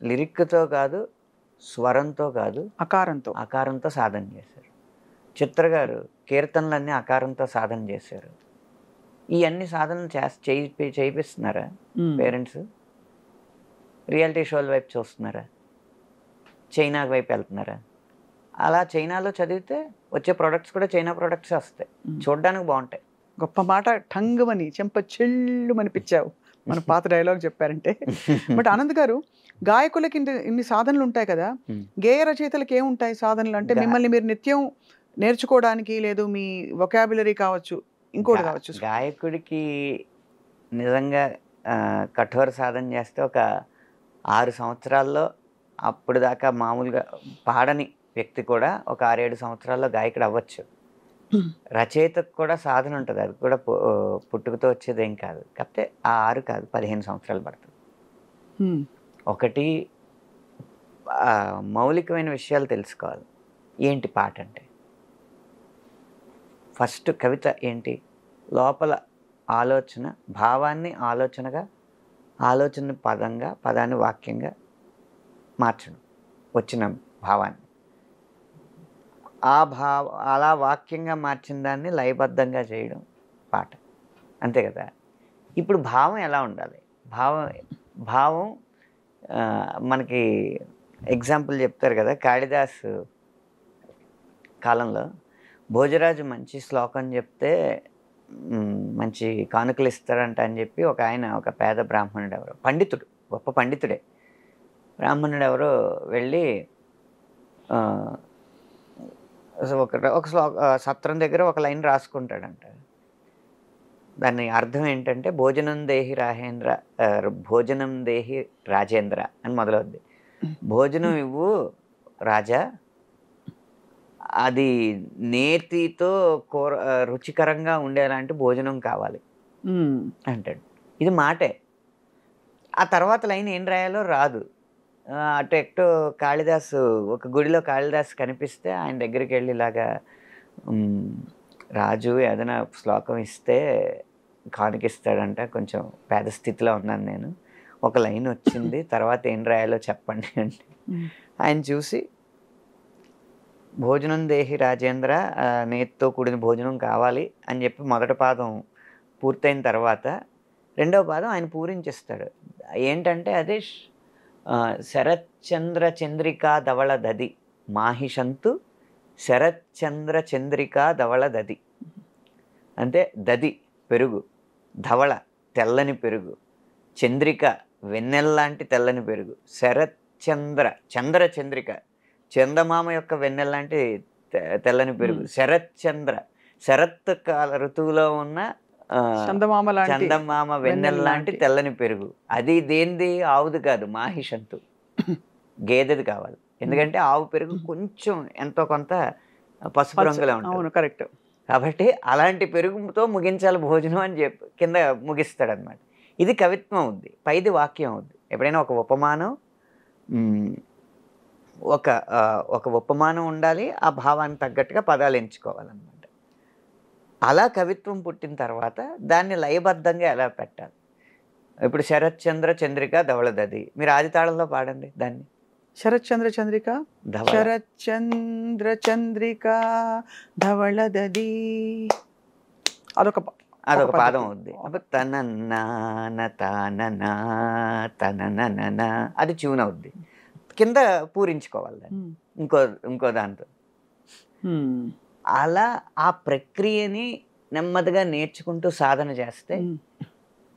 లిరిక్తో కాదు, స్వరంతో కాదు, అకారంతో సాధన చేశారు. చిత్ర గారు కీర్తనలన్నీ అకారంతో సాధన చేశారు. ఇవన్నీ సాధనలు చేయిస్తున్నారా పేరెంట్స్? రియాలిటీ షోల వైపు చూస్తున్నారా? చైనా వైపు వెళ్తున్నారా? అలా చైనాలో చదివితే వచ్చే ప్రొడక్ట్స్ కూడా చైనా ప్రొడక్ట్స్ వస్తాయి, చూడడానికి బాగుంటాయి. గొప్ప మాట, టంగుమని చెంప చెల్లుమనిపించావు మన పాత డైలాగ్ చెప్పారంటే. బట్ ఆనంద్ గారు, గాయకులకి ఇన్ని సాధనలు ఉంటాయి కదా, గేయ రచయితలకి ఏముంటాయి సాధనలు? అంటే మిమ్మల్ని మీరు నిత్యం నేర్చుకోవడానికి, లేదు మీ వొకాబులరీ కావచ్చు, ఇంకోటి కావచ్చు. గాయకుడికి నిజంగా కఠోర సాధన చేస్తే ఒక 6 సంవత్సరాల్లో, అప్పుడు దాకా మామూలుగా పాడని వ్యక్తి కూడా ఒక 6-7 సంవత్సరాల్లో గాయకుడు అవ్వచ్చు. రచయితకు కూడా సాధన ఉంటుంది, అది కూడా పుట్టుకతో వచ్చేది ఏం కాదు. కాకపోతే ఆ 6 కాదు, 15 సంవత్సరాలు పడుతుంది. ఒకటి, మౌలికమైన విషయాలు తెలుసుకోవాలి. ఏంటి పాట అంటే? ఫస్ట్ కవిత ఏంటి? లోపల ఆలోచన, భావాన్ని ఆలోచనగా, ఆలోచన పదంగా, పదాన్ని వాక్యంగా మార్చడం, వచ్చిన భావాన్ని అలా వాక్యంగా మార్చిన దాన్ని లయబద్ధంగా చేయడం పాట, అంతే కదా. ఇప్పుడు భావం ఎలా ఉండాలి? భావం మనకి ఎగ్జాంపుల్ చెప్తారు కదా, కాళిదాసు కాలంలో భోజరాజు మంచి శ్లోకం చెప్తే మంచి కానుకలు ఇస్తారంట అని చెప్పి ఒక పేద బ్రాహ్మణుడు ఎవరో, పండితుడు, గొప్ప పండితుడే, బ్రాహ్మణుడు ఎవరో వెళ్ళి ఒక సత్రం దగ్గర ఒక లైన్ రాసుకుంటాడంట. దాని అర్థం ఏంటంటే, భోజనం దేహి రాజేంద్ర అని మొదలవుద్ది. భోజనం ఇవ్వు రాజా, అది నేతితో రుచికరంగా ఉండేలాంటి భోజనం కావాలి అంటాడు. ఇది మాటే. ఆ తర్వాత లైన్ ఏం రాయాలో రాదు. అటు ఎక్కడో కాళిదాసు, ఒక గుడిలో కాళిదాసు కనిపిస్తే ఆయన దగ్గరికి వెళ్ళి ఇలాగా, రాజు ఏదైనా శ్లోకం ఇస్తే కానుకిస్తాడంట, కొంచెం పేద స్థితిలో ఉన్నాను నేను, ఒక లైన్ వచ్చింది, తర్వాత ఏం రాయాలో చెప్పండి అంటే ఆయన చూసి, భోజనం దేహి రాజేంద్ర, నేతితో కూడిన భోజనం కావాలి అని చెప్పి మొదటి పాదం పూర్తయిన తర్వాత రెండవ పాదం ఆయన పూరించిస్తాడు. ఏంటంటే అది శరత్చంద్ర చంద్రికా ధవళ దది మాహిషంతు శరత్చంద్ర చంద్రికా ధవళ దది. అంటే దది పెరుగు, ధవళ తెల్లని పెరుగు, చంద్రిక వెన్నెల్లాంటి తెల్లని పెరుగు, చంద్ర చంద్రిక చందమామ యొక్క వెన్నెల్లాంటి తెల్లని పెరుగు, శరత్ కాల ఋతువులో ఉన్న చందమామ వెన్నెల్లాంటి తెల్లని పెరుగు. అది దేనిది? ఆవుది కాదు, మాహిషంతు, గేదెది కావాలి. ఎందుకంటే ఆవు పెరుగు కొంచెం ఎంతో కొంత పసుపు రంగులో ఉంటుంది. కరెక్ట్. కాబట్టి అలాంటి పెరుగుతో ముగించాలి భోజనం అని చెప్పి కింద ముగిస్తాడు అనమాట. ఇది కవిత్వం అవుద్ది, పైది వాక్యం అవుద్ది. ఎప్పుడైనా ఒక ఉపమానం ఉండాలి, ఆ భావానికి తగ్గట్టుగా పదాలు ఎంచుకోవాలన్నమాట. అలా కవిత్వం పుట్టిన తర్వాత దాన్ని లయబద్ధంగా ఎలా పెట్టాలి? ఇప్పుడు శరత్చంద్ర చంద్రిక ధవళ దది, మీరు ఆది తాళంలో పాడండి దాన్ని. శరత్చంద్ర చంద్రిక, శరత్చంద్ర చంద్రిక ధవళ దది, అదొక పాదం అవుద్ది. అప్పుడు తనన అది ట్యూన్ అవుద్ది. కింద పూరించుకోవాలి దాన్ని ఇంకో దాంతో. అలా ఆ ప్రక్రియని నెమ్మదిగా నేర్చుకుంటూ సాధన చేస్తే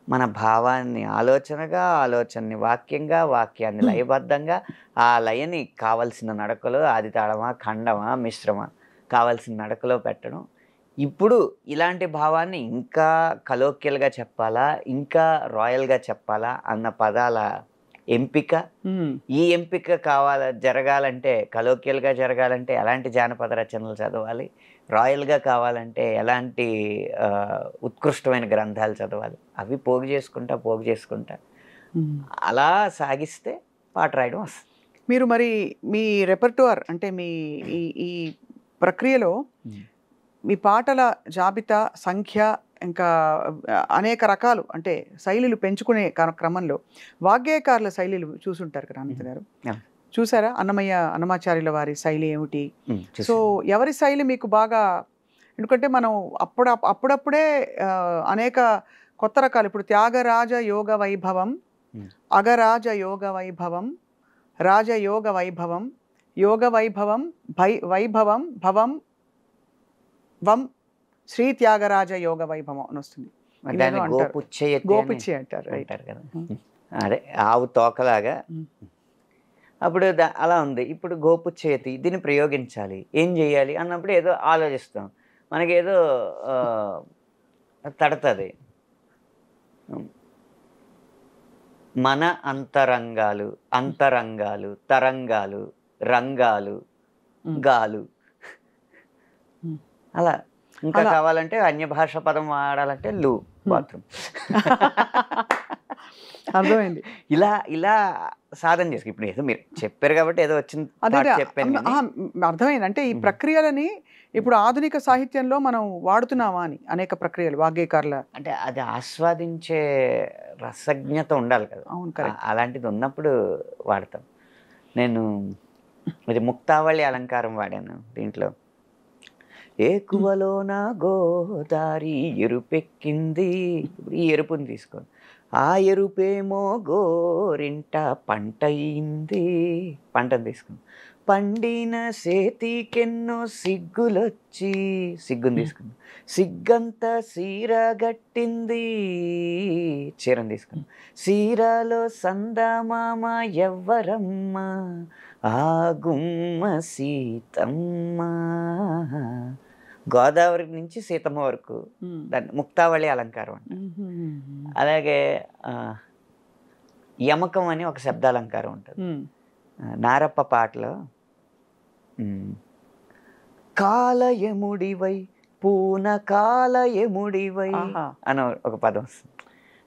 మన భావాన్ని ఆలోచనగా, ఆలోచనని వాక్యంగా, వాక్యాన్ని లయబద్ధంగా, ఆ లయని కావలసిన నడకలో, ఆది తాళమా, ఖండమా, మిశ్రమా కావలసిన నడకలో పెట్టడం. ఇప్పుడు ఇలాంటి భావాన్ని ఇంకా కలోక్యల్గా చెప్పాలా, ఇంకా రాయల్గా చెప్పాలా అన్న పదాల ఎంపిక, ఈ ఎంపిక జరగాలంటే, కలోక్యల్గా జరగాలంటే ఎలాంటి జానపద రచనలు చదవాలి, రాయల్గా కావాలంటే ఎలాంటి ఉత్కృష్టమైన గ్రంథాలు చదవాలి, అవి పోగు చేసుకుంటా అలా సాగిస్తే పాట రాయడం వస్తుంది. మీరు మరి మీ రెపర్టుఆర్ అంటే మీ ఈ ఈ ప్రక్రియలో మీ పాటల జాబితా సంఖ్య ఇంకా అనేక రకాలు అంటే శైలులు పెంచుకునే క్రమంలో వాగ్గేయకారుల శైలిలు చూసుంటారు కదా అనంత్ గారు, చూసారా? అన్నమాచార్యుల వారి శైలి ఏమిటి? సో ఎవరి శైలి మీకు బాగా, ఎందుకంటే మనం అప్పుడప్పుడే అనేక కొత్త రకాలు, ఇప్పుడు త్యాగరాజ యోగ వైభవం, అగరాజ యోగ వైభవం, రాజయోగ వైభవం, యోగ వైభవం, వైభవం భవం వం శ్రీ త్యాగరాజ యోగ వైభవం అని వస్తుంది. గోపుచ్చి అంటారు కదా, అదే ఆవు తోకలాగా. అప్పుడు అలా ఉంది. ఇప్పుడు గోపుచ్చేతి దీన్ని ప్రయోగించాలి, ఏం చేయాలి అన్నప్పుడు ఏదో ఆలోచిస్తాం, మనకేదో తడతది. మన అంతరంగాలు, తరంగాలు, రంగాలు, గాలు, అలా. ఇంకా కావాలంటే అన్య భాష పదం వాడాలంటే లు, బాత్రూమ్. అర్థమైంది. ఇలా సాధన చేసుకు. ఇప్పుడు ఏదో మీరు చెప్పారు కాబట్టి ఏదో వచ్చింది చెప్పాను, అర్థమైంది. అంటే ఈ ప్రక్రియలని ఇప్పుడు ఆధునిక సాహిత్యంలో మనం వాడుతున్నామా అని అనేక ప్రక్రియలు వాగ్గేయకారుల, అంటే అది ఆస్వాదించే రసజ్ఞత ఉండాలి కదా. అవును, కరెక్ట్. అలాంటిది ఉన్నప్పుడు వాడతాం. నేను ఇది ముక్తావళి అలంకారం వాడాను దీంట్లో. ఏకువలోన గోదారి ఎరుపెక్కింది, ఈ ఎరుపుని తీసుకోండి, ఆ ఎరుపేమో గోరింట పంటయింది, పంటను తీసుకుని, పండిన సేతికెన్నో సిగ్గులొచ్చి, సిగ్గుని తీసుకుని, సిగ్గంతా సీర గట్టింది, చీరను తీసుకుని, సీరలో సందమామ ఎవ్వరమ్మ, ఆ గుమ్మ సీతమ్మ. గోదావరి నుంచి సీతమ్మ వరకు దాన్ని ముక్తావళి అలంకారం అంట. అలాగే యమకం అని ఒక శబ్దాలంకారం ఉంటుంది నారప్ప పాటలో. కాలయముడివై పూన కాలయముడివై అని ఒక పదం వస్తుంది.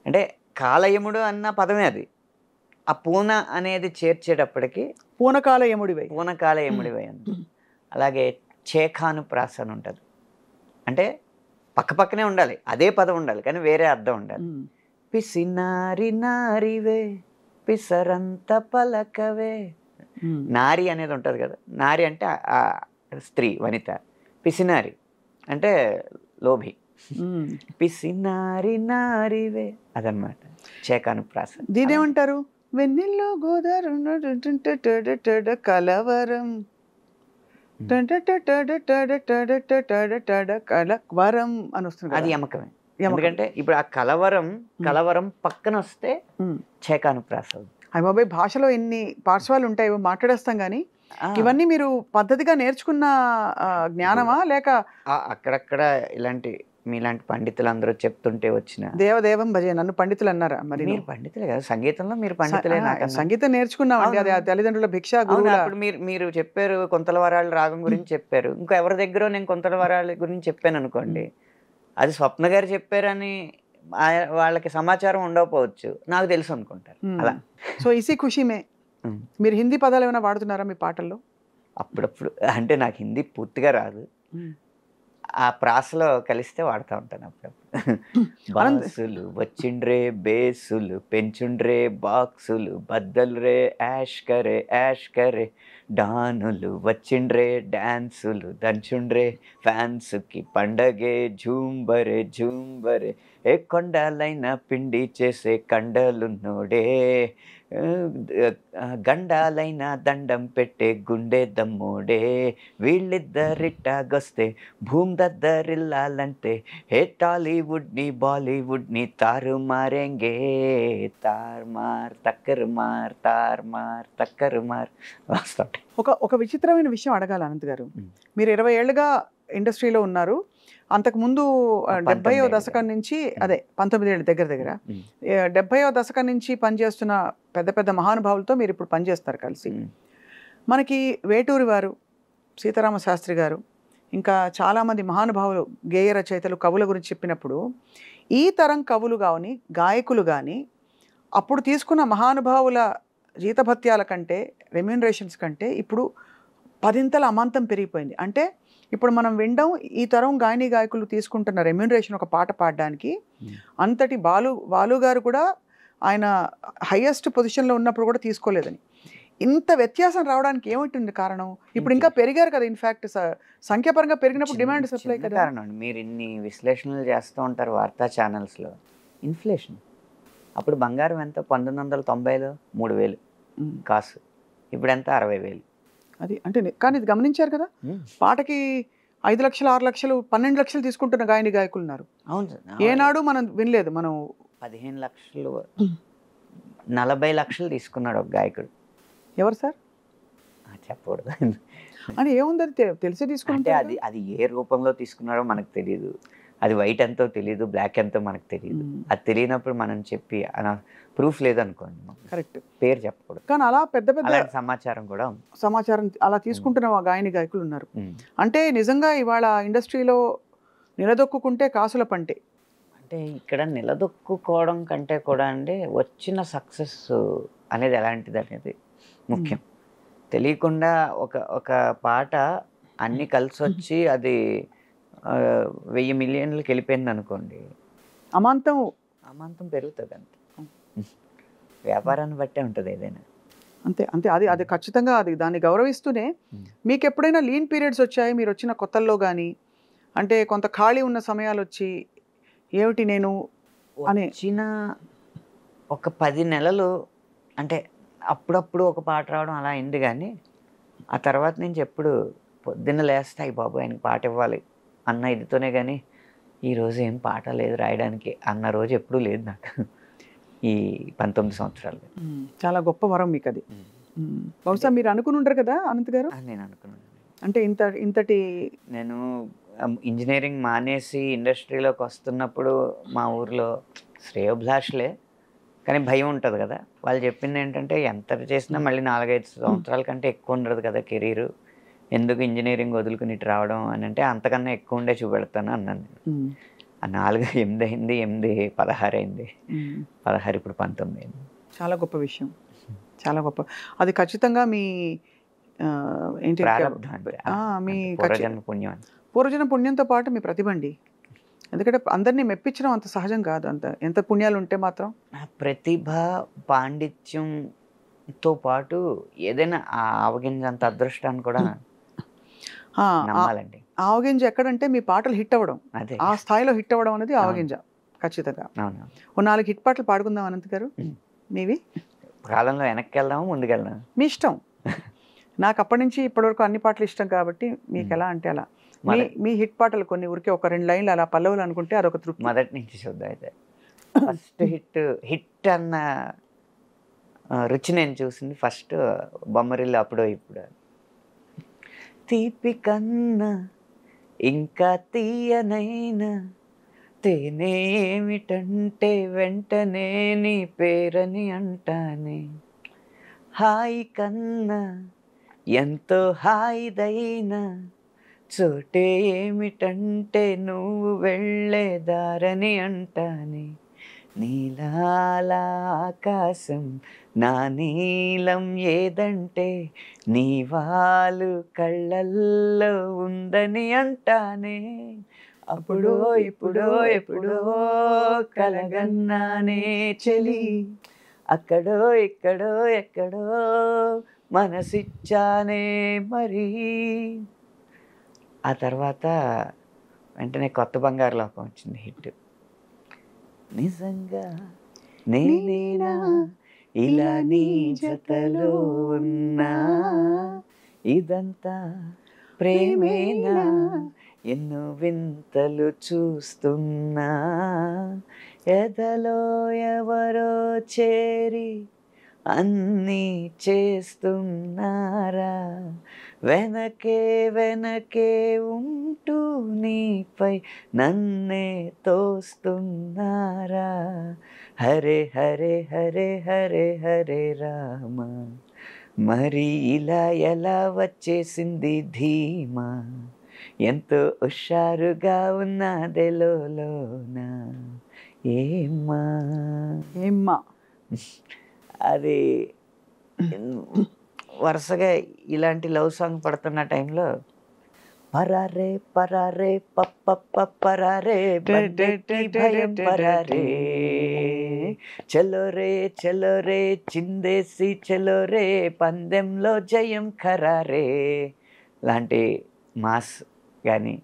అంటే కాలయముడు అన్న పదమే అది. ఆ పూన అనేది చేర్చేటప్పటికి పూనకాలయముడివై అని. అలాగే చేఖానుప్రాస అని ఉంటుంది. అంటే పక్కనే ఉండాలి, అదే పదం ఉండాలి, కానీ వేరే అర్థం ఉండాలి. పిసినారి నారివే పిసరంత పలకవే. నారి అనేది ఉంటుంది కదా, నారి అంటే స్త్రీ, వనిత. పిసినారి అంటే లోభి. పిసినారి నారివే అదనమాట చేఖానుప్రాస. దీనేమంటారు? వెన్నెల్లో గోదావరి కలవరం కలవరం అని వస్తుంది. అది యమకమే. ఎందుకంటే ఇప్పుడు ఆ కలవరం పక్కన వస్తే చేఖానుప్రాస. అయ్య బాబాయ్, భాషలో ఎన్ని పార్శ్వాలు ఉంటాయో మాట్లాడేస్తాం కానీ ఇవన్నీ మీరు పద్ధతిగా నేర్చుకున్న జ్ఞానమా లేక అక్కడక్కడ ఇలాంటి మీలాంటి పండితులు అందరూ చెప్తుంటే వచ్చిన? దేవదేవం భజే. నన్ను పండితులు అన్నారా? మరి మీరు పండితులే కదా, సంగీతంలో మీరు పండితులే. సంగీతం నేర్చుకున్నామండి, అది తల్లిదండ్రుల భిక్ష. అప్పుడు మీరు చెప్పారు కొంతల వరాల రాగం గురించి చెప్పారు, ఇంకా ఎవరి దగ్గర నేను కొంతల వరాల గురించి చెప్పాను అనుకోండి, అది స్వప్న గారు చెప్పారని వాళ్ళకి సమాచారం ఉండకపోవచ్చు, నాకు తెలుసు అనుకుంటారు. అలా. సో ఇసి ఖుషిమే. మీరు హిందీ పదాలు ఏమైనా వాడుతున్నారా మీ పాటల్లో? అప్పుడప్పుడు. అంటే నాకు హిందీ పూర్తిగా రాదు, ఆ ప్రాసలో కలిస్తే వాడుతూ ఉంటాను అప్పుడప్పుడు. బాక్సులు వచ్చిండ్రే బేసులు పెంచుండ్రే బాక్సులు బద్దలు యాష్ కరే డానులు వచ్చిండ్రే డాన్సులు దంచుండ్రే ఫ్యాన్స్కి పండగే జూంబరే ఏ కొండాలైనా పిండి చేసే కండలున్నోడే గండాలైన దండం పెట్టే గుండె దమ్మోడే వీళ్ళిద్దరిట్టాగొస్తే భూమి దద్దరిల్లాలంటే హే టాలీవుడ్ని బాలీవుడ్ని తారుమారేంగే తార్మార్ తక్కరుమార్ వస్తుంటాయి. ఒక విచిత్రమైన విషయం అడగాలి అనంత్ గారు. మీరు 20 ఏళ్ళుగా ఇండస్ట్రీలో ఉన్నారు. అంతకుముందు 70వ దశకం నుంచి, అదే 19 ఏళ్ళు దగ్గర 70వ దశకం నుంచి పనిచేస్తున్న పెద్ద పెద్ద మహానుభావులతో మీరు ఇప్పుడు పనిచేస్తారు కలిసి. మనకి వేటూరి వారు, సీతారామ శాస్త్రి గారు, ఇంకా చాలామంది మహానుభావులు గేయ రచయితలు కవుల గురించి చెప్పినప్పుడు ఈ తరం కవులు కానీ గాయకులు కానీ అప్పుడు తీసుకున్న మహానుభావుల జీతభత్యాల కంటే రెమ్యూనరేషన్స్ కంటే ఇప్పుడు పదింతల అమాంతం పెరిగిపోయింది. అంటే ఇప్పుడు మనం వినడం ఈ తరం గాయని గాయకులు తీసుకుంటున్న రెమ్యూనరేషన్ ఒక పాట పాడడానికి అంతటి బాలు గారు కూడా ఆయన హైయెస్ట్ పొజిషన్లో ఉన్నప్పుడు కూడా తీసుకోలేదని. ఇంత వ్యత్యాసం రావడానికి ఏమిటి కారణం? ఇప్పుడు ఇంకా పెరిగారు కదా, ఇన్ఫ్యాక్ట్ సంఖ్యాపరంగా పెరిగినప్పుడు డిమాండ్ సప్లై కదా కారణం. మీరు ఇన్ని విశ్లేషణలు చేస్తూ ఉంటారు వార్తా ఛానల్స్లో. ఇన్ఫ్లేషన్. అప్పుడు బంగారం ఎంత? 1990లో 3,000 కాసు, ఇప్పుడు ఎంత? 60,000. అది అంటే కానీ ఇది గమనించారు కదా, పాటకి 5 లక్షలు 6 లక్షలు 12 లక్షలు తీసుకుంటున్న గాయని గాయకులు ఉన్నారు. అవును, ఏనాడు మనం వినలేదు. మనం 15 లక్షలు 40 లక్షలు తీసుకున్నాడు ఒక గాయకుడు. ఎవరు సార్? చెప్పకూడదు అని ఏముంది, అది తెలిసే తీసుకుంటే. అది ఏ రూపంలో తీసుకున్నారో మనకు తెలియదు. అది వైట్ ఎంతో తెలియదు, బ్లాక్ ఎంతో మనకు తెలియదు. అది తెలియనప్పుడు మనం చెప్పి ప్రూఫ్ లేదనుకోండి, కరెక్ట్, పేరు చెప్పకూడదు. కానీ అలా పెద్ద పెద్ద సమాచారం కూడా సమాచారం అలా తీసుకుంటున్న గాయని గాయకులు ఉన్నారు. అంటే నిజంగా ఇవాళ ఇండస్ట్రీలో నిలదొక్కుంటే కాసుల పంటే. అంటే ఇక్కడ నిలదొక్కుకోవడం కంటే కూడా అండి, వచ్చిన సక్సెస్ అనేది ఎలాంటిది అనేది ముఖ్యం. తెలియకుండా ఒక పాట అన్ని కలిసి వచ్చి అది 1000 మిలియన్లకి వెళ్ళిపోయింది అనుకోండి, అమాంతం పెరుగుతుంది. అంతే, వ్యాపారాన్ని బట్టే ఉంటుంది ఏదైనా. అంతే అంతే అది ఖచ్చితంగా అది దాన్ని గౌరవిస్తూనే. మీకు ఎప్పుడైనా లీన్ పీరియడ్స్ వచ్చాయి మీరు వచ్చిన కొత్తల్లో కానీ? అంటే కొంత ఖాళీ ఉన్న సమయాలు వచ్చి ఏమిటి నేను అని వచ్చిన ఒక 10 నెలలు అంటే అప్పుడప్పుడు ఒక పాట రావడం అలా అయింది. కానీ ఆ తర్వాత నుంచి ఎప్పుడు పొద్దున్న లేస్తాయి బాబు ఆయనకి పాట ఇవ్వాలి అన్న ఇదితోనే, కానీ ఈరోజు ఏం పాట లేదు రాయడానికి అన్న రోజు ఎప్పుడూ లేదు నాకు ఈ 19 సంవత్సరాలు. చాలా గొప్ప వరం మీకు అది. బహుశా మీరు అనుకుని ఉండరు కదా అనంత్ గారు? నేను అనుకున్నాను. అంటే ఇంతటి నేను ఇంజనీరింగ్ మానేసి ఇండస్ట్రీలోకి వస్తున్నప్పుడు మా ఊర్లో శ్రేయోభిలాషులే, కానీ భయం ఉంటుంది కదా. వాళ్ళు చెప్పింది ఏంటంటే ఎంత చేసినా మళ్ళీ 4-5 సంవత్సరాల కంటే ఎక్కువ ఉండదు కదా కెరీరు, ఎందుకు ఇంజనీరింగ్ వదులుకుని ఇటు రావడం అని. అంటే అంతకన్నా ఎక్కువ ఉండే చూపెడతాను అన్నాను. ఆ 4 8 అయింది, 8 16 అయింది, 16 ఇప్పుడు 19 అయింది. చాలా గొప్ప విషయం, చాలా గొప్ప. అది ఖచ్చితంగా మీ ఏంటి మీ పూర్వజన పుణ్యంతో పాటు మీ ప్రతిభ అండి. ఎందుకంటే అందరినీ మెప్పించడం అంత సహజం కాదు. ఎంత పుణ్యాలు ఉంటే మాత్రం. ప్రతిభ పాండిత్యంతో పాటు ఏదైనా ఆవగింజ అంత అదృష్టాన్ని కూడా నమ్మాలండి. ఆవగింజ ఎక్కడంటే మీ పాటలు హిట్ అవ్వడం, ఆ స్థాయిలో హిట్ అవ్వడం అనేది ఆవగింజ ఖచ్చితంగా. ఓ 4 హిట్ పాటలు పాడుకుందాం అనంత్ గారు మీవి. కాలంలో వెనక్కి వెళ్దాము ముందుకు వెళ్దాం మీ ఇష్టం. నాకు అప్పటి నుంచి ఇప్పటివరకు అన్ని పాటలు ఇష్టం కాబట్టి మీకు ఎలా అంటే అలా. మీ హిట్ పాటలు కొన్ని ఊరికే ఒక 2 లైన్లు అలా పల్లవులు అనుకుంటే అదొక తృప్తి. మొదటి నుంచి చూద్దాం అయితే. ఫస్ట్ హిట్ అన్న రుచి నేను చూసింది ఫస్ట్ బొమ్మరిల్లు అప్పుడో ఇప్పుడు. తీపి కన్నా ఇంకా తీయనైనా తేనె ఏమిటంటే వెంటనే నీ పేరని అంటానే, హాయి కన్నా ఎంతో హాయిదైనా చోటే ఏమిటంటే నువ్వు వెళ్ళే దారని అంటానే, నీలాల ఆకాశం నా నీలం ఏదంటే నీ వాళ్ళు కళ్ళల్లో ఉందని అంటానే, అప్పుడో ఇప్పుడో ఎప్పుడో కలగన్నానే చెలి, అక్కడో ఇక్కడో ఎక్కడో మనసిచ్చానే మరి. ఆ తర్వాత వెంటనే కొత్త బంగారు లోకం వచ్చింది హిట్. నిజంగా నేనేనా ఇలా నీ జతలో ఉన్నా, ఇదంతా ప్రేమేనా ఎన్నో వింతలు చూస్తున్నా, ఎదలో ఎవరో చేరి అన్నీ చేస్తున్నారా, వెనకే వెనకే ఉంటూ నీపై నన్నే తోస్తున్నారా, హరే హరే హరే హరే హరే రామ, మరి ఇలా ఎలా వచ్చేసింది ధీమా, ఎంతో హుషారుగా ఉన్నదెలోన ఏమ్మా. ఏమ్మా అది వరుసగా ఇలాంటి లవ్ సాంగ్ పడుతున్న టైంలో పరారే పరారే పప్ప పరారే బడ్డెక్కి భయం పరారే చలోరే చలోరే చిందేసి చలోరే పందెంలో జయం ఖరారే లాంటి మాస్ కానీ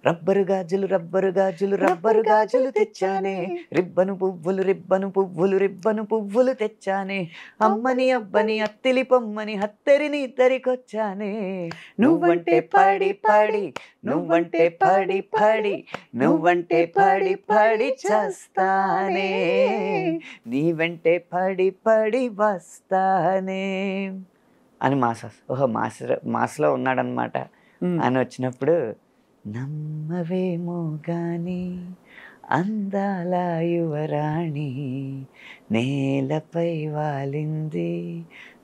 రబ్బరు గాజులు రబ్బరు గాజులు రబ్బరు గాజులు తెచ్చానే రిబ్బను పువ్వులు రిబ్బను పువ్వులు రిబ్బను పువ్వులు తెచ్చానే అమ్మని అబ్బని అత్తిలి పొమ్మని హత్తెరిని ఇద్దరికొచ్చానే నువ్వంటే పడి పడి నువ్వంటే పడి పడి నువ్వంటే పడి పడి చేస్తానే నీ వెంటే పడి పడి వస్తానే అని ఓహో మాస్లో ఉన్నాడనమాట అని వచ్చినప్పుడు నమ్మవేమో గాని అందాల యువరాణి నేలపై వాలింది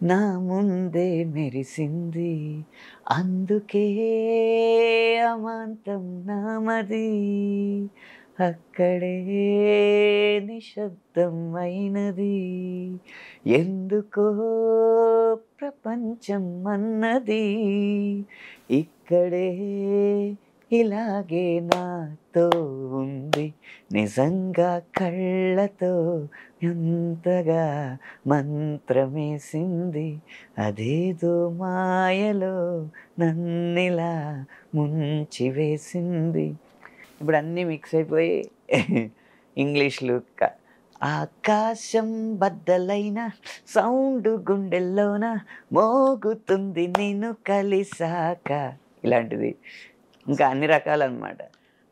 నా ముందే మెరిసింది అందుకే అమాంతం నామది అక్కడే నిశ్శబ్దం అయినది ఎందుకో ప్రపంచం అన్నది ఇక్కడే ఇలాగే నాతో ఉంది నిజంగా కళ్ళతో ఎంతగా మంత్రమేసింది అదేదో మాయలో నన్నిలా ముంచివేసింది. ఇప్పుడు అన్నీ మిక్స్ అయిపోయి ఇంగ్లీష్లు ఆకాశం బద్దలైన సౌండ్ గుండెల్లోన మోగుతుంది నిన్ను కలిసాక ఇలాంటిది ఇంకా అన్ని రకాలన్నమాట.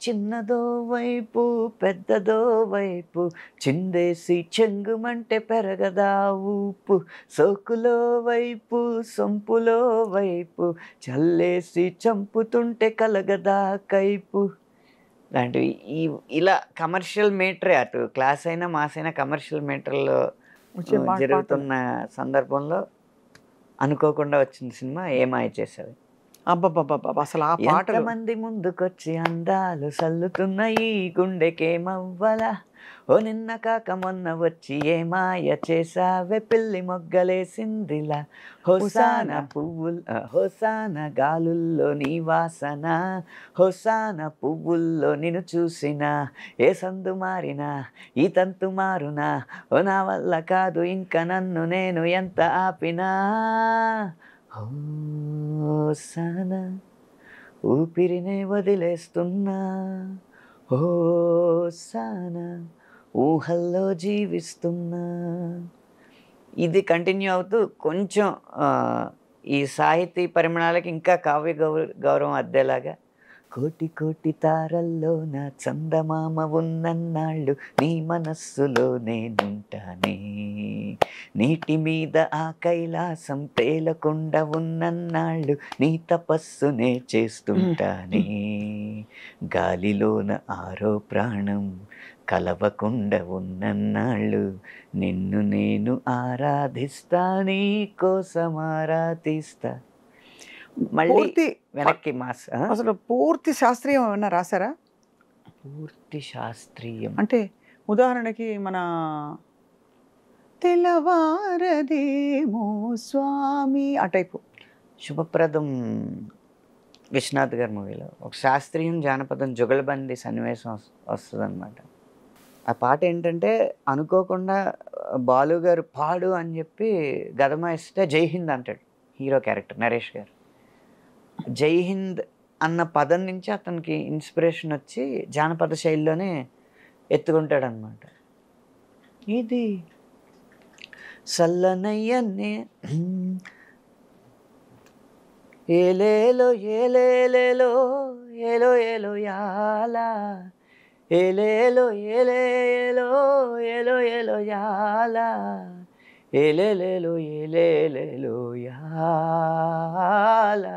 చిన్నదో వైపు పెద్దదో వైపు చిందేసి చెంగుమంటే పెరగదా ఊపు సోకులో వైపు సొంపులో వైపు చల్లేసి చంపుతుంటే కలగదా కైపు లాంటివి. ఇలా కమర్షియల్ మీటరే అటు క్లాస్ అయినా మాస్ అయినా కమర్షియల్ మీటర్లో జరుగుతున్న సందర్భంలో అనుకోకుండా వచ్చిన సినిమా ఏమాయ చేసేది. అబ్బబ్బబ్బబ్బ అసలు ఆ పాటలు మంది ముందుకొచ్చి అందాలు సల్లుతున్న ఈ గుండెకేమవ్వలా ఓ నిన్న కాక మొన్న వచ్చి ఏమాయ చేసావే పిల్లి మొగ్గలేసిందిలా హోసాన పువ్వులు హోసాన గాలుల్లో నీ వాసన హోసాన పువ్వుల్లో నిన్ను చూసినా ఏ సందు మారినా ఈ తంతు మారునా ఓ నా వల్ల కాదు ఇంకా నన్ను నేను ఎంత ఆపినా హోసాన ఊపిరినే వదిలేస్తున్నా హోసాన ఊహల్లో జీవిస్తున్నా. ఇది కంటిన్యూ అవుతూ కొంచెం ఈ సాహితీ పరిమాణాలకి ఇంకా కావ్య గౌరవం అద్దేలాగా కోటి కోటి తారల్లో నా చందమామ ఉన్నన్నాళ్ళు నీ మనస్సులో నేనుంటానే నీటి మీద ఆ కైలాసం తేలకుండా ఉన్నన్నాళ్ళు నీ తపస్సునే చేస్తుంటానే గాలిలోన ఆరో ప్రాణం కలవకుండా ఉన్నన్నాళ్ళు నిన్ను నేను ఆరాధిస్తా నీ కోసం ఆరాధిస్తా. మళ్ళీ వెనక్కి మాస్ అసలు పూర్తి శాస్త్రీయం ఏమన్నా రాశారా? పూర్తి శాస్త్రీయం అంటే ఉదాహరణకి మన తెల్లవారదేమో స్వామి ఆ టైపు శుభప్రదం విశ్వనాథ్ గారి మూవీలో ఒక శాస్త్రీయం జానపదం జుగలబంది సన్నివేశం వస్తుంది అనమాట. ఆ పాట ఏంటంటే అనుకోకుండా బాలు గారు పాడు అని చెప్పి గదమ ఇస్తే జై హింద్ అంటాడు హీరో క్యారెక్టర్ నరేష్ గారు. జై హింద్ అన్న పదం నుంచి అతనికి ఇన్స్పిరేషన్ వచ్చి జానపద శైలిలోనే ఎత్తుకుంటాడు అనమాట. ఇది సల్లనయ్యనే ఏలేలో ఏలేలేలో ఏలో ఏలో యాలా ఏలేలో ఏలేలో ఏలో ఏలో యాలా ఏలేలేలో ఏలేలేలో యాలా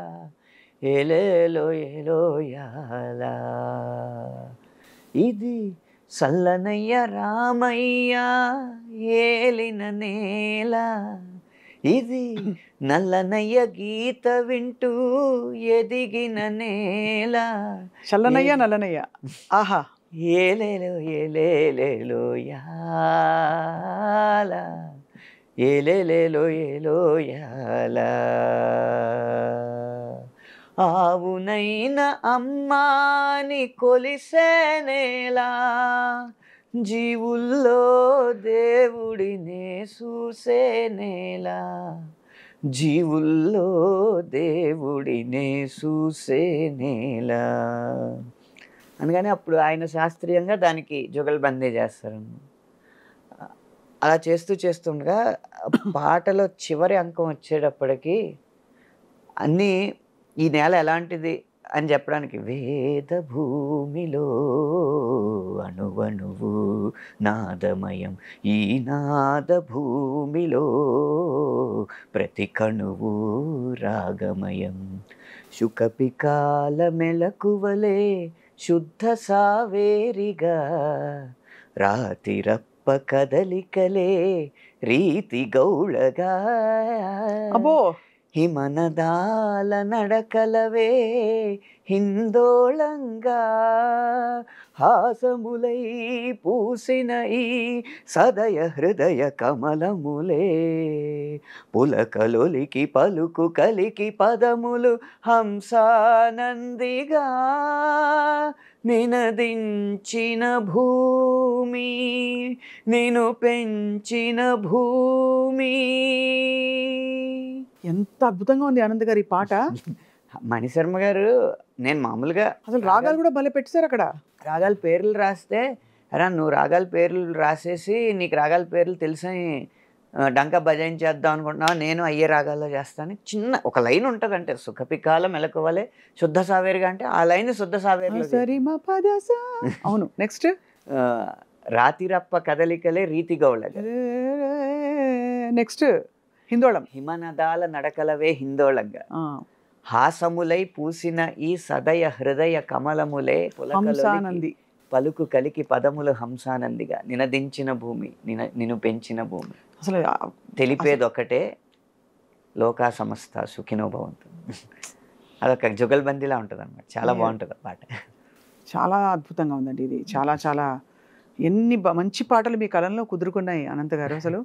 ఏలేలో ఏలో యాలా. ఇది సల్లనయ్య రామయ్య ఏలిన నేల ఇది నల్లనయ్య గీత వింటూ ఎదిగిన నేల. చల్లనయ్య నల్లనయ్య. ఆహా. ఏలేలో ఏలేలేలో యాల, ఏలేలేలో ఏలో యాల. ఆవునైన అమ్మాని కొలిసేనేలా, జీవుల్లో దేవుడినే చూసేనేలా, జీవుల్లో దేవుడినే చూసేనేలా. అందుకని అప్పుడు ఆయన శాస్త్రీయంగా దానికి జుగల్బందీ చేస్తారు. అలా చేస్తూ చేస్తుండగా పాటలో చివరి అంకం వచ్చేటప్పటికి అన్నీ ఈ నేల ఎలాంటిది అని చెప్పడానికి, వేద భూమిలో అణువణువు నాదమయం, ఈ నాద భూమిలో ప్రతి కణువు రాగమయం, శుకపికాల మెలకువలే శుద్ధ సావేరిగా, రాతిరప్ప కదలికలే రీతి గౌళగా, అబ్బో హిమనదాల నడకలవే హిందోళంగా, హాసములై పూసిన ఈ సదయ హృదయ కమలములే, పులకలొలికి పలుకు కలికి పదములు హంసానందిగా, నినదించిన భూమి నిను పెంచిన భూమి. ఎంత అద్భుతంగా ఉంది ఆనంద్ గారు ఈ పాట. మణిశర్మ గారు, నేను మామూలుగా అసలు రాగాలు కూడా భలే పెట్టారు అక్కడ. రాగాల పేర్లు రాస్తే, అరా నువ్వు రాగాల పేర్లు రాసేసి నీకు రాగాల పేర్లు తెలిసని డంకా బజాయించేద్దాం అనుకుంటున్నావు, నేను అయ్యే రాగాల్లో చేస్తాను. చిన్న ఒక లైన్ ఉంటుంది, అంటే సుఖపికాల మెలకువలే శుద్ధ సావేరిగా, అంటే ఆ లైన్ శుద్ధ సావేరిలో. అవును. నెక్స్ట్ రాతిరప్ప కదలికలే రీతి గౌళ. నెక్స్ట్ హిందోళం. హిమనదాల నడకలవే హిందోళంగా, హాసములై పూసిన ఈ సదయ హృదయ కమలములే హంసానంది, పలుకు కలికి పదములు హంసానందిగా, నినదించిన భూమి నిన్ను పెంచిన భూమి. అసలు తెలిపేదొకటే, లోకా సమస్త సుఖినో భవంతు. అదొక జుగల్బందీలా ఉంటుంది అన్నమాట. చాలా బాగుంటుంది ఆ పాట. చాలా అద్భుతంగా ఉందండి ఇది. చాలా చాలా ఎన్ని మంచి పాటలు మీ కలంలో కుదురుకున్నాయి అనంత గారు. అసలు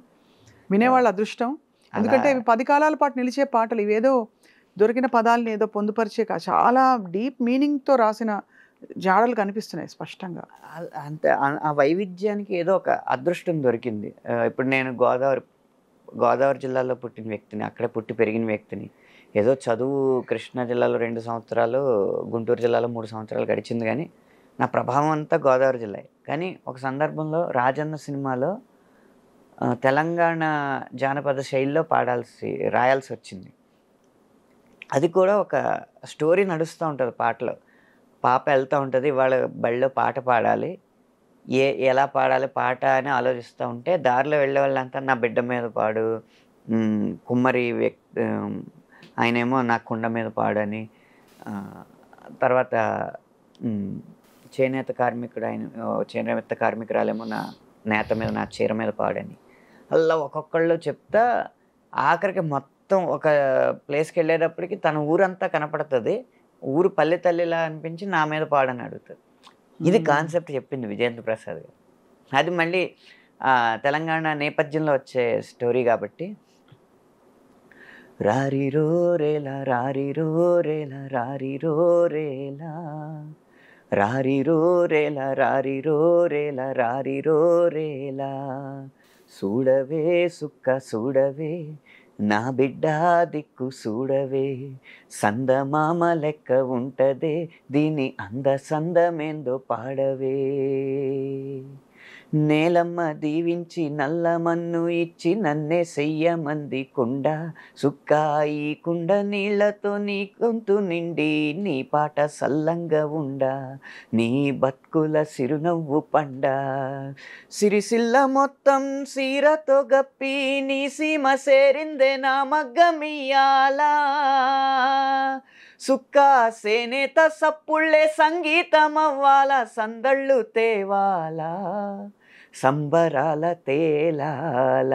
వినేవాళ్ళ అదృష్టం. ఎందుకంటే ఇవి 10 కాలాల పాటు నిలిచే పాటలు. ఇవేదో దొరికిన పదాలని ఏదో పొందుపరిచే చాలా డీప్ మీనింగ్తో రాసిన జాడలు కనిపిస్తున్నాయి స్పష్టంగా. అంతే, ఆ వైవిధ్యానికి ఏదో ఒక అదృష్టం దొరికింది. ఇప్పుడు నేను గోదావరి జిల్లాలో పుట్టిన వ్యక్తిని, అక్కడే పుట్టి పెరిగిన వ్యక్తిని. ఏదో చదువు కృష్ణా జిల్లాలో 2 సంవత్సరాలు, గుంటూరు జిల్లాలో 3 సంవత్సరాలు గడిచింది, కానీ నా ప్రభావం అంతా గోదావరి జిల్లా. కానీ ఒక సందర్భంలో రాజన్న సినిమాలో తెలంగాణ జానపద శైలిలో రాయాల్సి వచ్చింది. అది కూడా ఒక స్టోరీ నడుస్తూ ఉంటుంది పాటలో. పాప వెళ్తూ ఉంటుంది, వాళ్ళ బడిలో పాట పాడాలి, ఎలా పాడాలి పాట అని ఆలోచిస్తూ ఉంటే, దారిలో వెళ్ళే వాళ్ళంతా నా బిడ్డ మీద పాడు, కుమ్మరి ఆయనేమో నా కుండ మీద పాడని, తర్వాత చేనేత కార్మికురాలేమో నా నేత మీద, నా చీర మీద పాడని, అలా ఒక్కొక్కళ్ళు చెప్తా ఆఖరికి మొత్తం ఒక ప్లేస్కి వెళ్ళేటప్పటికి తన ఊరంతా కనపడుతుంది, ఊరు పల్లె తల్లిలా అనిపించి నా మీద పాడని అడుగుతుంది. ఇది కాన్సెప్ట్ చెప్పింది విజయేంద్ర ప్రసాద్ గారు. అది మళ్ళీ తెలంగాణ నేపథ్యంలో వచ్చే స్టోరీ కాబట్టి, రారిరో రేలా రారిరో రేలా రారిరో రేలా, రారిరో రేలా రారిరో రేలా రారిరో రేలా, చూడవే సుక్క చూడవే నా బిడ్డ దిక్కు చూడవే, సందమామ లెక్క ఉంటదే దీని సందమేందో పాడవే, నేలమ్మ దీవించి నల్లమన్ను ఇచ్చి నన్నే చెయ్యమంది కుండ, సుక్కాయి కుండ నీళ్లతో నీ గొంతు నిండి నీ పాట సల్లంగా ఉండ, నీ బతుకుల సిరునవ్వు పండ, సిరిసిల్ల మొత్తం సీరతో గప్పి నీ సీమ సేరిందే నా మగ్గమియాలా, సుక్కా సేనేత సప్పుళ్ళే సంగీతమవ్వాల, సందళ్ళు తేవాలా, సంబరాల తేలాల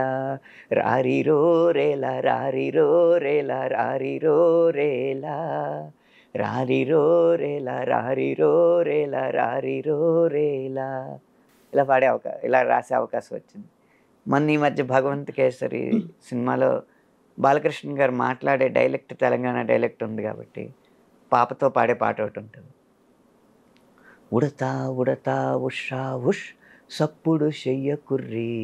రారిరో రేలా రారిరో రేలా రారిరో రేలా రారిరో రేలా రారిరో రేలా రారిరో రేలా ఇలా ఇలా రాసే అవకాశం వచ్చింది. మొన్న ఈ మధ్య భగవంత్ కేసరి సినిమాలో బాలకృష్ణ గారు మాట్లాడే డైలెక్ట్ తెలంగాణ డైలెక్ట్ ఉంది కాబట్టి పాపతో పాడే పాట ఒకటి ఉంటుంది. ఉడతా ఉడతా ఉషా ఉష్ సప్పుడు చెయ్యకుర్రి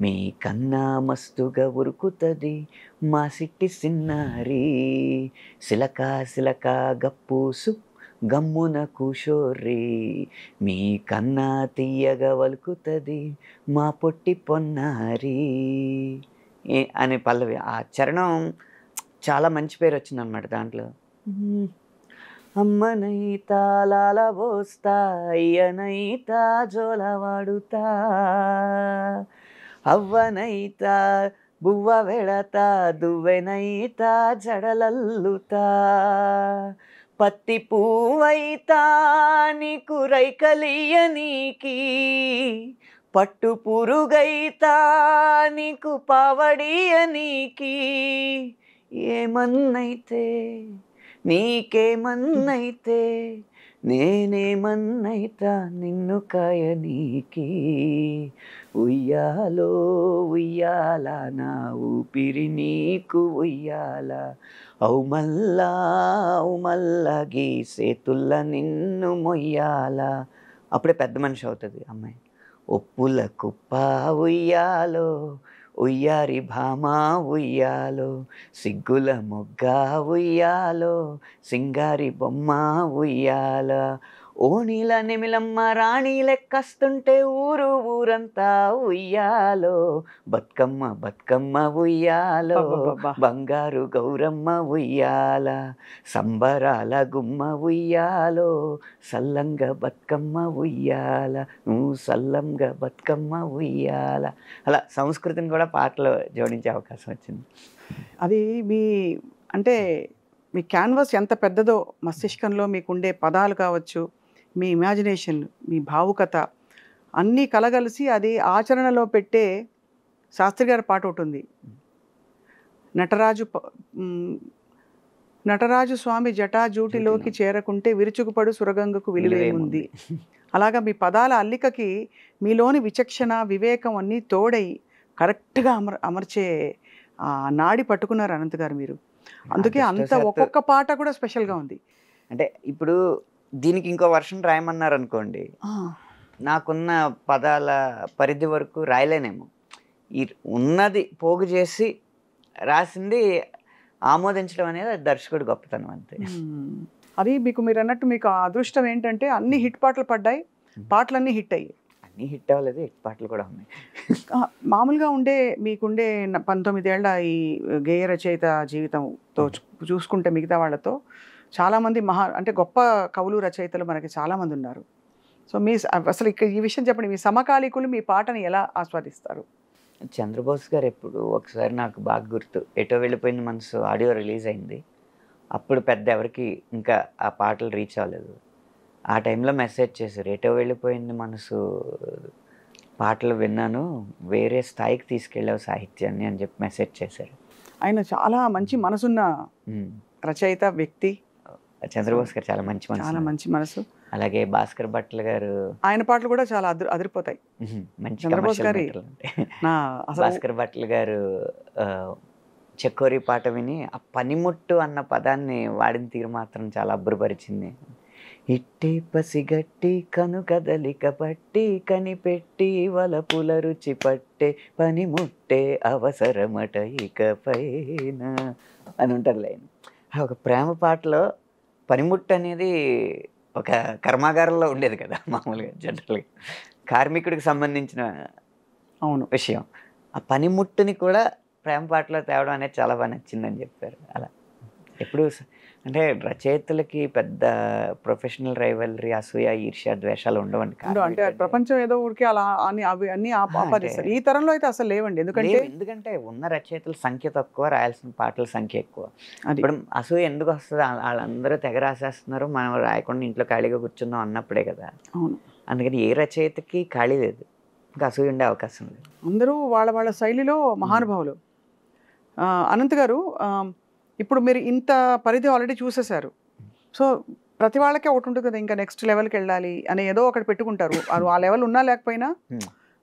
మీ కన్నా మస్తుగా ఉరుకుతుంది మా సిట్టి సిన్నారి సిలక సిలక గప్పూసు గమ్మున కూషోర్రి మీ కన్నా తీయగా వలుకుతుంది మా పొట్టి పొన్నారి అని పల్లవి. ఆ చరణం చాలా మంచి పేరు వచ్చిందనమాట దాంట్లో. అమ్మనైతా లాల పోస్తా అయ్యనైతా జోల వాడుతా అవ్వనైతా బువ్వ వెడతా దువ్వెనైతా జడలల్లుతా పత్తి పువ్వైతా నీకు రైకలియనీకి పట్టు పురుగైతా నీకు పావడియనీకి ఏమన్నైతే నీకేమన్నైతే నేనేమన్నైతా నిన్ను కాయనీకి ఉయ్యాలో ఉయ్యాల నా ఊపిరి నీకు ఉయ్యాల ఔ మల్లా గీసేతుల్ల నిన్ను మొయ్యాల. అప్పుడే పెద్ద మనిషి అవుతుంది అమ్మాయి. ఒప్పుల కుప్ప ఉయ్యాలో ఉయ్యారి భామా ఉయ్యాలో సిగ్గుల మొగ్గ ఉయ్యాలో సింగారి బొమ్మ ఉయ్యాల ఓణీల నెమిలమ్మ రాణి లెక్కస్తుంటే ఊరు ఊరంతా ఉయ్యాలో బతుకమ్మ బతుకమ్మ ఉయ్యాలో బంగారు గౌరమ్మ ఉయ్యాల సంబరాల గుమ్మ ఉయ్యాలో సల్లంగా బతుకమ్మ ఉయ్యాల నువ్వు సల్లంగా బతుకమ్మ ఉయ్యాల. అలా సంస్కృతిని కూడా పాటలో జోడించే అవకాశం వచ్చింది. అది అంటే మీ క్యాన్వాస్ ఎంత పెద్దదో మస్తిష్కంలో మీకుండే పదాలు కావచ్చు, మీ ఇమాజినేషన్, మీ భావుకత అన్నీ కలగలిసి అది ఆచరణలో పెట్టే శాస్త్రి గారి పాట ఒకటి ఉంది. నటరాజు స్వామి జటాజూటిలోకి చేరకుంటే విరుచుకుపడు సురగంగకు విలువేముంది. అలాగా మీ పదాల అల్లికకి మీలోని విచక్షణ వివేకం అన్నీ తోడై కరెక్ట్గా అమర్చే నాడి పట్టుకున్నారు అనంత్ గారు మీరు. అందుకే అంత ఒక్కొక్క పాట కూడా స్పెషల్గా ఉంది. అంటే ఇప్పుడు దీనికి ఇంకో వర్షన్ రాయమన్నారు అనుకోండి, నాకున్న పదాల పరిధి వరకు రాయలేనేమో. ఈ ఉన్నది పోగు చేసి రాసింది ఆమోదించడం అనేది దర్శకుడు గొప్పతనం అంతే. అది మీరు అన్నట్టు మీకు అదృష్టం ఏంటంటే అన్ని హిట్ పాటలు పడ్డాయి, పాటలన్నీ హిట్ అయ్యాయి. అన్నీ హిట్ అవ్వలేదు, హిట్ పాటలు కూడా ఉన్నాయి. మామూలుగా మీకుండే 19 ఏళ్ల ఈ గేయ రచయిత జీవితంతో చూసుకుంటే మిగతా వాళ్ళతో చాలామంది అంటే గొప్ప కవులు రచయితలు మనకి చాలామంది ఉన్నారు. సో అసలు ఇక్కడ ఈ విషయం చెప్పండి, మీ సమకాలీకులు మీ పాటని ఎలా ఆస్వాదిస్తారు? చంద్రబోస్ గారు ఎప్పుడు ఒకసారి నాకు బాగా గుర్తు, ఎటో వెళ్ళిపోయింది మనసు ఆడియో రిలీజ్ అయింది. అప్పుడు పెద్ద ఎవరికి ఇంకా ఆ పాటలు రీచ్ అవ్వలేదు. ఆ టైంలో మెసేజ్ చేశారు, ఎటో వెళ్ళిపోయింది మనసు పాటలు విన్నాను, వేరే స్థాయికి తీసుకెళ్ళావు సాహిత్యాన్ని అని చెప్పి మెసేజ్ చేశారు. ఆయన చాలా మంచి మనసున్న రచయిత వ్యక్తి. చంద్రబోస్ గారు చాలా మంచి మనసు. అలాగే భాస్కర్ భట్ల గారు, ఆయన పాటలు కూడా చాలా అదిరిపోతాయి. మంచి చంద్రబోస్ గారి భాస్కర్ భట్ల గారు చెక్కోరి పాట విని ఆ పనిముట్టు అన్న పదాన్ని వాడిన తీరు మాత్రం చాలా అబ్బురపరిచింది. ఇట్టి పసిగట్టి కను కదలిక పట్టి కనిపెట్టి వలపుల రుచి పట్టే పనిముట్టే అవసరమట ఇకపైన అని ఉంటుంది లైన్. ఒక ప్రేమ పాటలో పనిముట్టు అనేది ఒక కర్మాగారంలో ఉండేది కదా మామూలుగా, జనరల్గా కార్మికుడికి సంబంధించిన విషయం. ఆ పనిముట్టుని కూడా ప్రేమ పాటలో తేవడం అనేది చాలా బాగా నచ్చిందని చెప్పారు. అలా ఎప్పుడు అంటే రచయితలకి పెద్ద ప్రొఫెషనల్ రైవలరీ, అసూయ, ఈర్ష్య, ద్వేషాలు ఉండవండి. అంటే ప్రపంచం ఏదో ఊరికి అలా అవి అన్ని ఆపాదిస్తారు. ఈ తరంలో అయితే అసలు లేవండి. ఎందుకంటే ఉన్న రచయితల సంఖ్య తక్కువ, రాయాల్సిన పాటల సంఖ్య ఎక్కువ. ఇప్పుడు అసూయ ఎందుకు వస్తుంది? వాళ్ళందరూ తెగ రాసేస్తున్నారు, మనం రాయకుండా ఇంట్లో ఖాళీగా కూర్చుందాం అన్నప్పుడే కదా. అవును. అందుకని ఏ రచయితకి ఖాళీ లేదు. ఇంకా అసూయ ఉండే అవకాశం లేదు. అందరూ వాళ్ళ వాళ్ళ శైలిలో మహానుభావులు. అనంత్ గారు, ఇప్పుడు మీరు ఇంత పరిధి ఆల్రెడీ చూసేశారు. సో ప్రతి వాళ్ళకే ఒకటి ఉంటుంది కదా, ఇంకా నెక్స్ట్ లెవెల్కి వెళ్ళాలి అని ఏదో ఒకటి పెట్టుకుంటారు. ఆ లెవెల్ ఉన్నా లేకపోయినా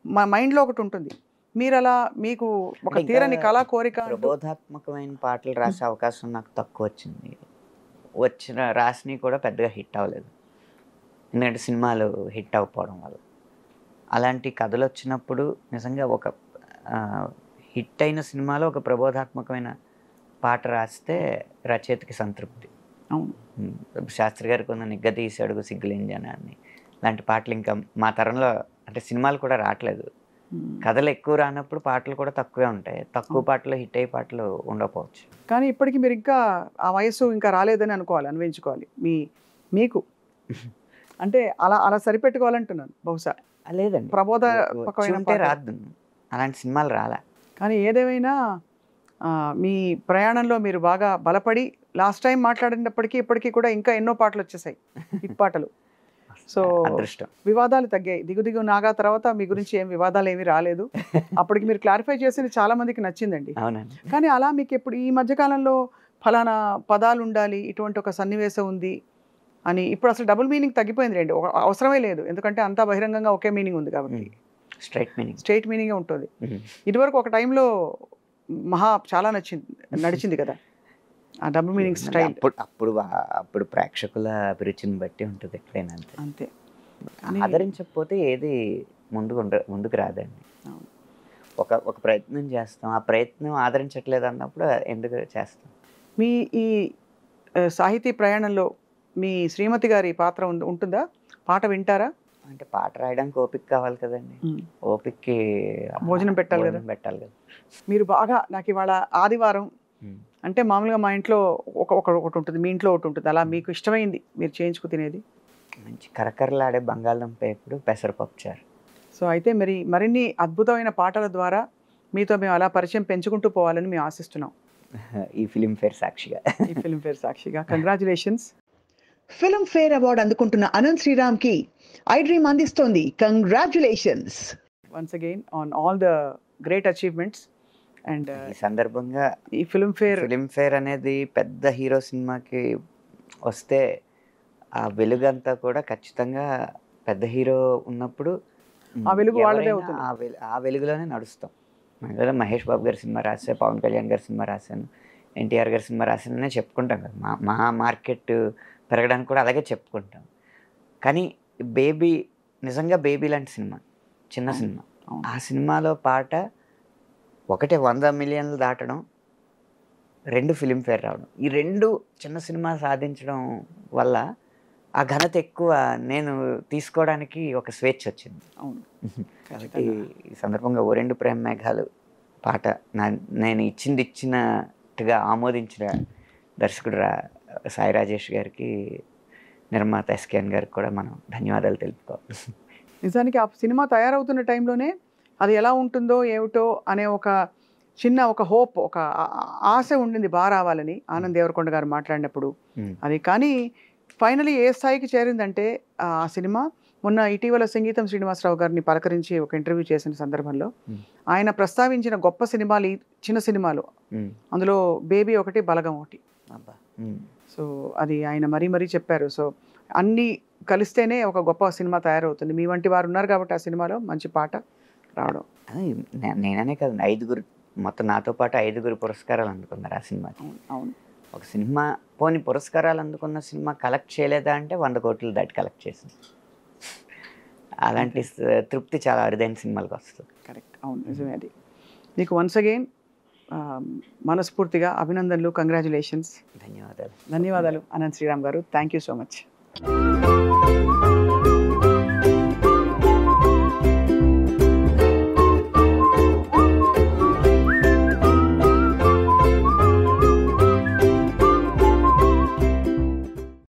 మా మైండ్లో ఒకటి ఉంటుంది. మీరు అలా మీకు ఒక తీరని కళా కోరిక, ప్రబోధాత్మకమైన పాటలు రాసే అవకాశం నాకు తక్కువ వచ్చింది. రాసినవి కూడా పెద్దగా హిట్ అవ్వలేదు, ఎందుకంటే సినిమాలు హిట్ అవ్వకపోవడం వల్ల. అలాంటి కథలు వచ్చినప్పుడు నిజంగా ఒక హిట్ అయిన సినిమాలో ఒక ప్రబోధాత్మకమైన పాట రాస్తే రచయితకి సంతృప్తి. అవును, శాస్త్రి గారికి ఉన్న నిగ్గదీసి అడుగు సిగ్గులేని జనాన్ని లాంటి పాటలు ఇంకా మా తరంలో అంటే సినిమాలు కూడా రావట్లేదు. కథలు ఎక్కువ రానప్పుడు పాటలు కూడా తక్కువే ఉంటాయి. తక్కువ పాటలు హిట్ అయ్యే పాటలు ఉండకపోవచ్చు. కానీ ఇప్పటికీ మీరు ఇంకా ఆ వయస్సు ఇంకా రాలేదని అనుకోవాలి, అన్వయించుకోవాలి. మీకు అంటే అలా అలా సరిపెట్టుకోవాలంటున్నాను. బహుశా లేదండి, ప్రబోధ రాదు, అలాంటి సినిమాలు రాలే. కానీ ఏదేమైనా మీ ప్రయాణంలో మీరు బాగా బలపడి లాస్ట్ టైం మాట్లాడినప్పటికీ ఇప్పటికీ కూడా ఇంకా ఎన్నో పాటలు వచ్చేసాయి, హిట్ పాటలు. సో అదృష్టం. వివాదాలు తగ్గాయి. దిగు నాగా తర్వాత మీ గురించి ఏం వివాదాలు ఏమీ రాలేదు. అప్పటికి మీరు క్లారిఫై చేసింది చాలా మందికి నచ్చిందండి. అవునండి. కానీ అలా మీకు ఎప్పుడు ఈ మధ్యకాలంలో ఫలానా పదాలు ఉండాలి, ఇటువంటి ఒక సన్నివేశం ఉంది అని ఇప్పుడు అసలు డబుల్ మీనింగ్ తగ్గిపోయింది రండి, అవసరమే లేదు. ఎందుకంటే అంతా బహిరంగంగా ఒకే మీనింగ్ ఉంది కాబట్టి స్ట్రైట్ మీనింగే ఉంటుంది. ఇదివరకు ఒక టైంలో చాలా నడిచింది కదా ఆ డబుల్ మీనింగ్ స్టైల్. అప్పుడు ప్రేక్షకుల అభిరుచిని బట్టి ఉంటుంది ఎక్కడైనా, అంతే. ఆదరించకపోతే ఏది ముందుకు రాదండి. ఒక ప్రయత్నం చేస్తాం, ఆ ప్రయత్నం ఆదరించట్లేదు అన్నప్పుడు ఎందుకు చేస్తాం. మీ ఈ సాహితీ ప్రయాణంలో మీ శ్రీమతి గారి పాత్ర ఉంటుందా? పాట వింటారా? అంటే పాట రాయడానికి ఓపిక కావాలి కదండి, ఓపికకి భోజనం పెట్టాలి కదా. మీరు బాగా నాకు ఇవాళ ఆదివారం అంటే మామూలుగా మా ఇంట్లో ఒకటి ఉంటుంది, మీ ఇంట్లో ఒకటి ఉంటుంది, అలా మీకు ఇష్టమైంది మీరు చేయించుకు తినేది? మంచి కరకరలాడే బంగాళదుంప ఎప్పుడు పెసరపప్పు చారు. సో అయితే మరిన్ని అద్భుతమైన పాటల ద్వారా మీతో మేము అలా పరిచయం పెంచుకుంటూ పోవాలని మేము ఆశిస్తున్నాం. ఈ ఫిలింఫేర్ సాక్షిగా కంగ్రాచులేషన్స్. ఫిల్మ్ఫేర్ అవార్డు అందుకుంటున్న అనంత్ శ్రీరామ్కి ఐ డ్రీమ్ అందిస్తోంది congratulations once again on all the great achievements. And ఈ సందర్భంగా ఈ ఫిల్మ్ఫేర్ అనేది పెద్ద హీరో సినిమాకి వస్తే ఆ వెలుగంతా కూడా ఖచ్చితంగా పెద్ద హీరో ఉన్నప్పుడు ఆ వెలుగు వాళ్ళదే అవుతుంది, ఆ వెలుగులోనే నడుస్తాం. మహేష్ బాబు గారి సినిమా రాసే, పవన్ కళ్యాణ్ గారి సినిమా రాశాను, ఎన్టీఆర్ గారి సినిమా రాశాననే చెప్పుకుంటాం కదా. మా మార్కెట్ పెరగడానికి కూడా అలాగే చెప్పుకుంటాం. కానీ నిజంగా బేబీ లాంటి సినిమా, చిన్న సినిమా, ఆ సినిమాలో పాట ఒకటే 100 మిలియన్లు దాటడం, 2 ఫిలింఫేర్ రావడం, ఈ 2 చిన్న సినిమా సాధించడం వల్ల ఆ ఘనత ఎక్కువ నేను తీసుకోవడానికి ఒక స్వేచ్ఛ వచ్చింది. కాబట్టి ఈ సందర్భంగా ఓ 2 ప్రేమ మేఘాలు పాట నేను ఇచ్చినట్టుగా ఆమోదించిన దర్శకుడు సాయి రాజేష్ గారికి, నిర్మాత ఎస్కేఎన్ గారికి కూడా మనం ధన్యవాదాలు తెలుపుకోవాలి. నిజానికి ఆ సినిమా తయారవుతున్న టైంలోనే అది ఎలా ఉంటుందో ఏమిటో అనే ఒక హోప్, ఒక ఆశ ఉండింది బాగా రావాలని ఆనంద్ దేవరకొండ గారు మాట్లాడినప్పుడు. అది కానీ ఫైనలీ ఏ స్థాయికి చేరిందంటే ఆ సినిమా మొన్న ఇటీవల సంగీతం శ్రీనివాసరావు గారిని పలకరించి ఒక ఇంటర్వ్యూ చేసిన సందర్భంలో ఆయన ప్రస్తావించిన గొప్ప సినిమాలు చిన్న సినిమాలు, అందులో బేబీ ఒకటి, బలగం ఒకటి. సో అది ఆయన మరీ చెప్పారు. సో అన్నీ కలిస్తేనే ఒక గొప్ప సినిమా తయారవుతుంది. మీ వంటి వారు ఉన్నారు కాబట్టి ఆ సినిమాలో మంచి పాట రావడం. నేననే కదా, 5 మొత్తం నాతో పాటు 5 పురస్కారాలు అందుకున్నారు ఆ సినిమాకి. అవును. ఒక సినిమా పోని పురస్కారాలు అందుకున్న సినిమా కలెక్ట్ చేయలేదా అంటే 100 కోట్లు దాటి కలెక్ట్ చేసింది. అలాంటి తృప్తి చాలా అరుదైన సినిమాలకు వస్తుంది. కరెక్ట్, అవును, నిజమే. అది మీకు వన్స్ అగైన్ మనస్ఫూర్తిగా అభినందనలు, కంగ్రాచులేషన్స్. ధన్యవాదాలు అనంత్ శ్రీరామ్ గారు. Thank you so much.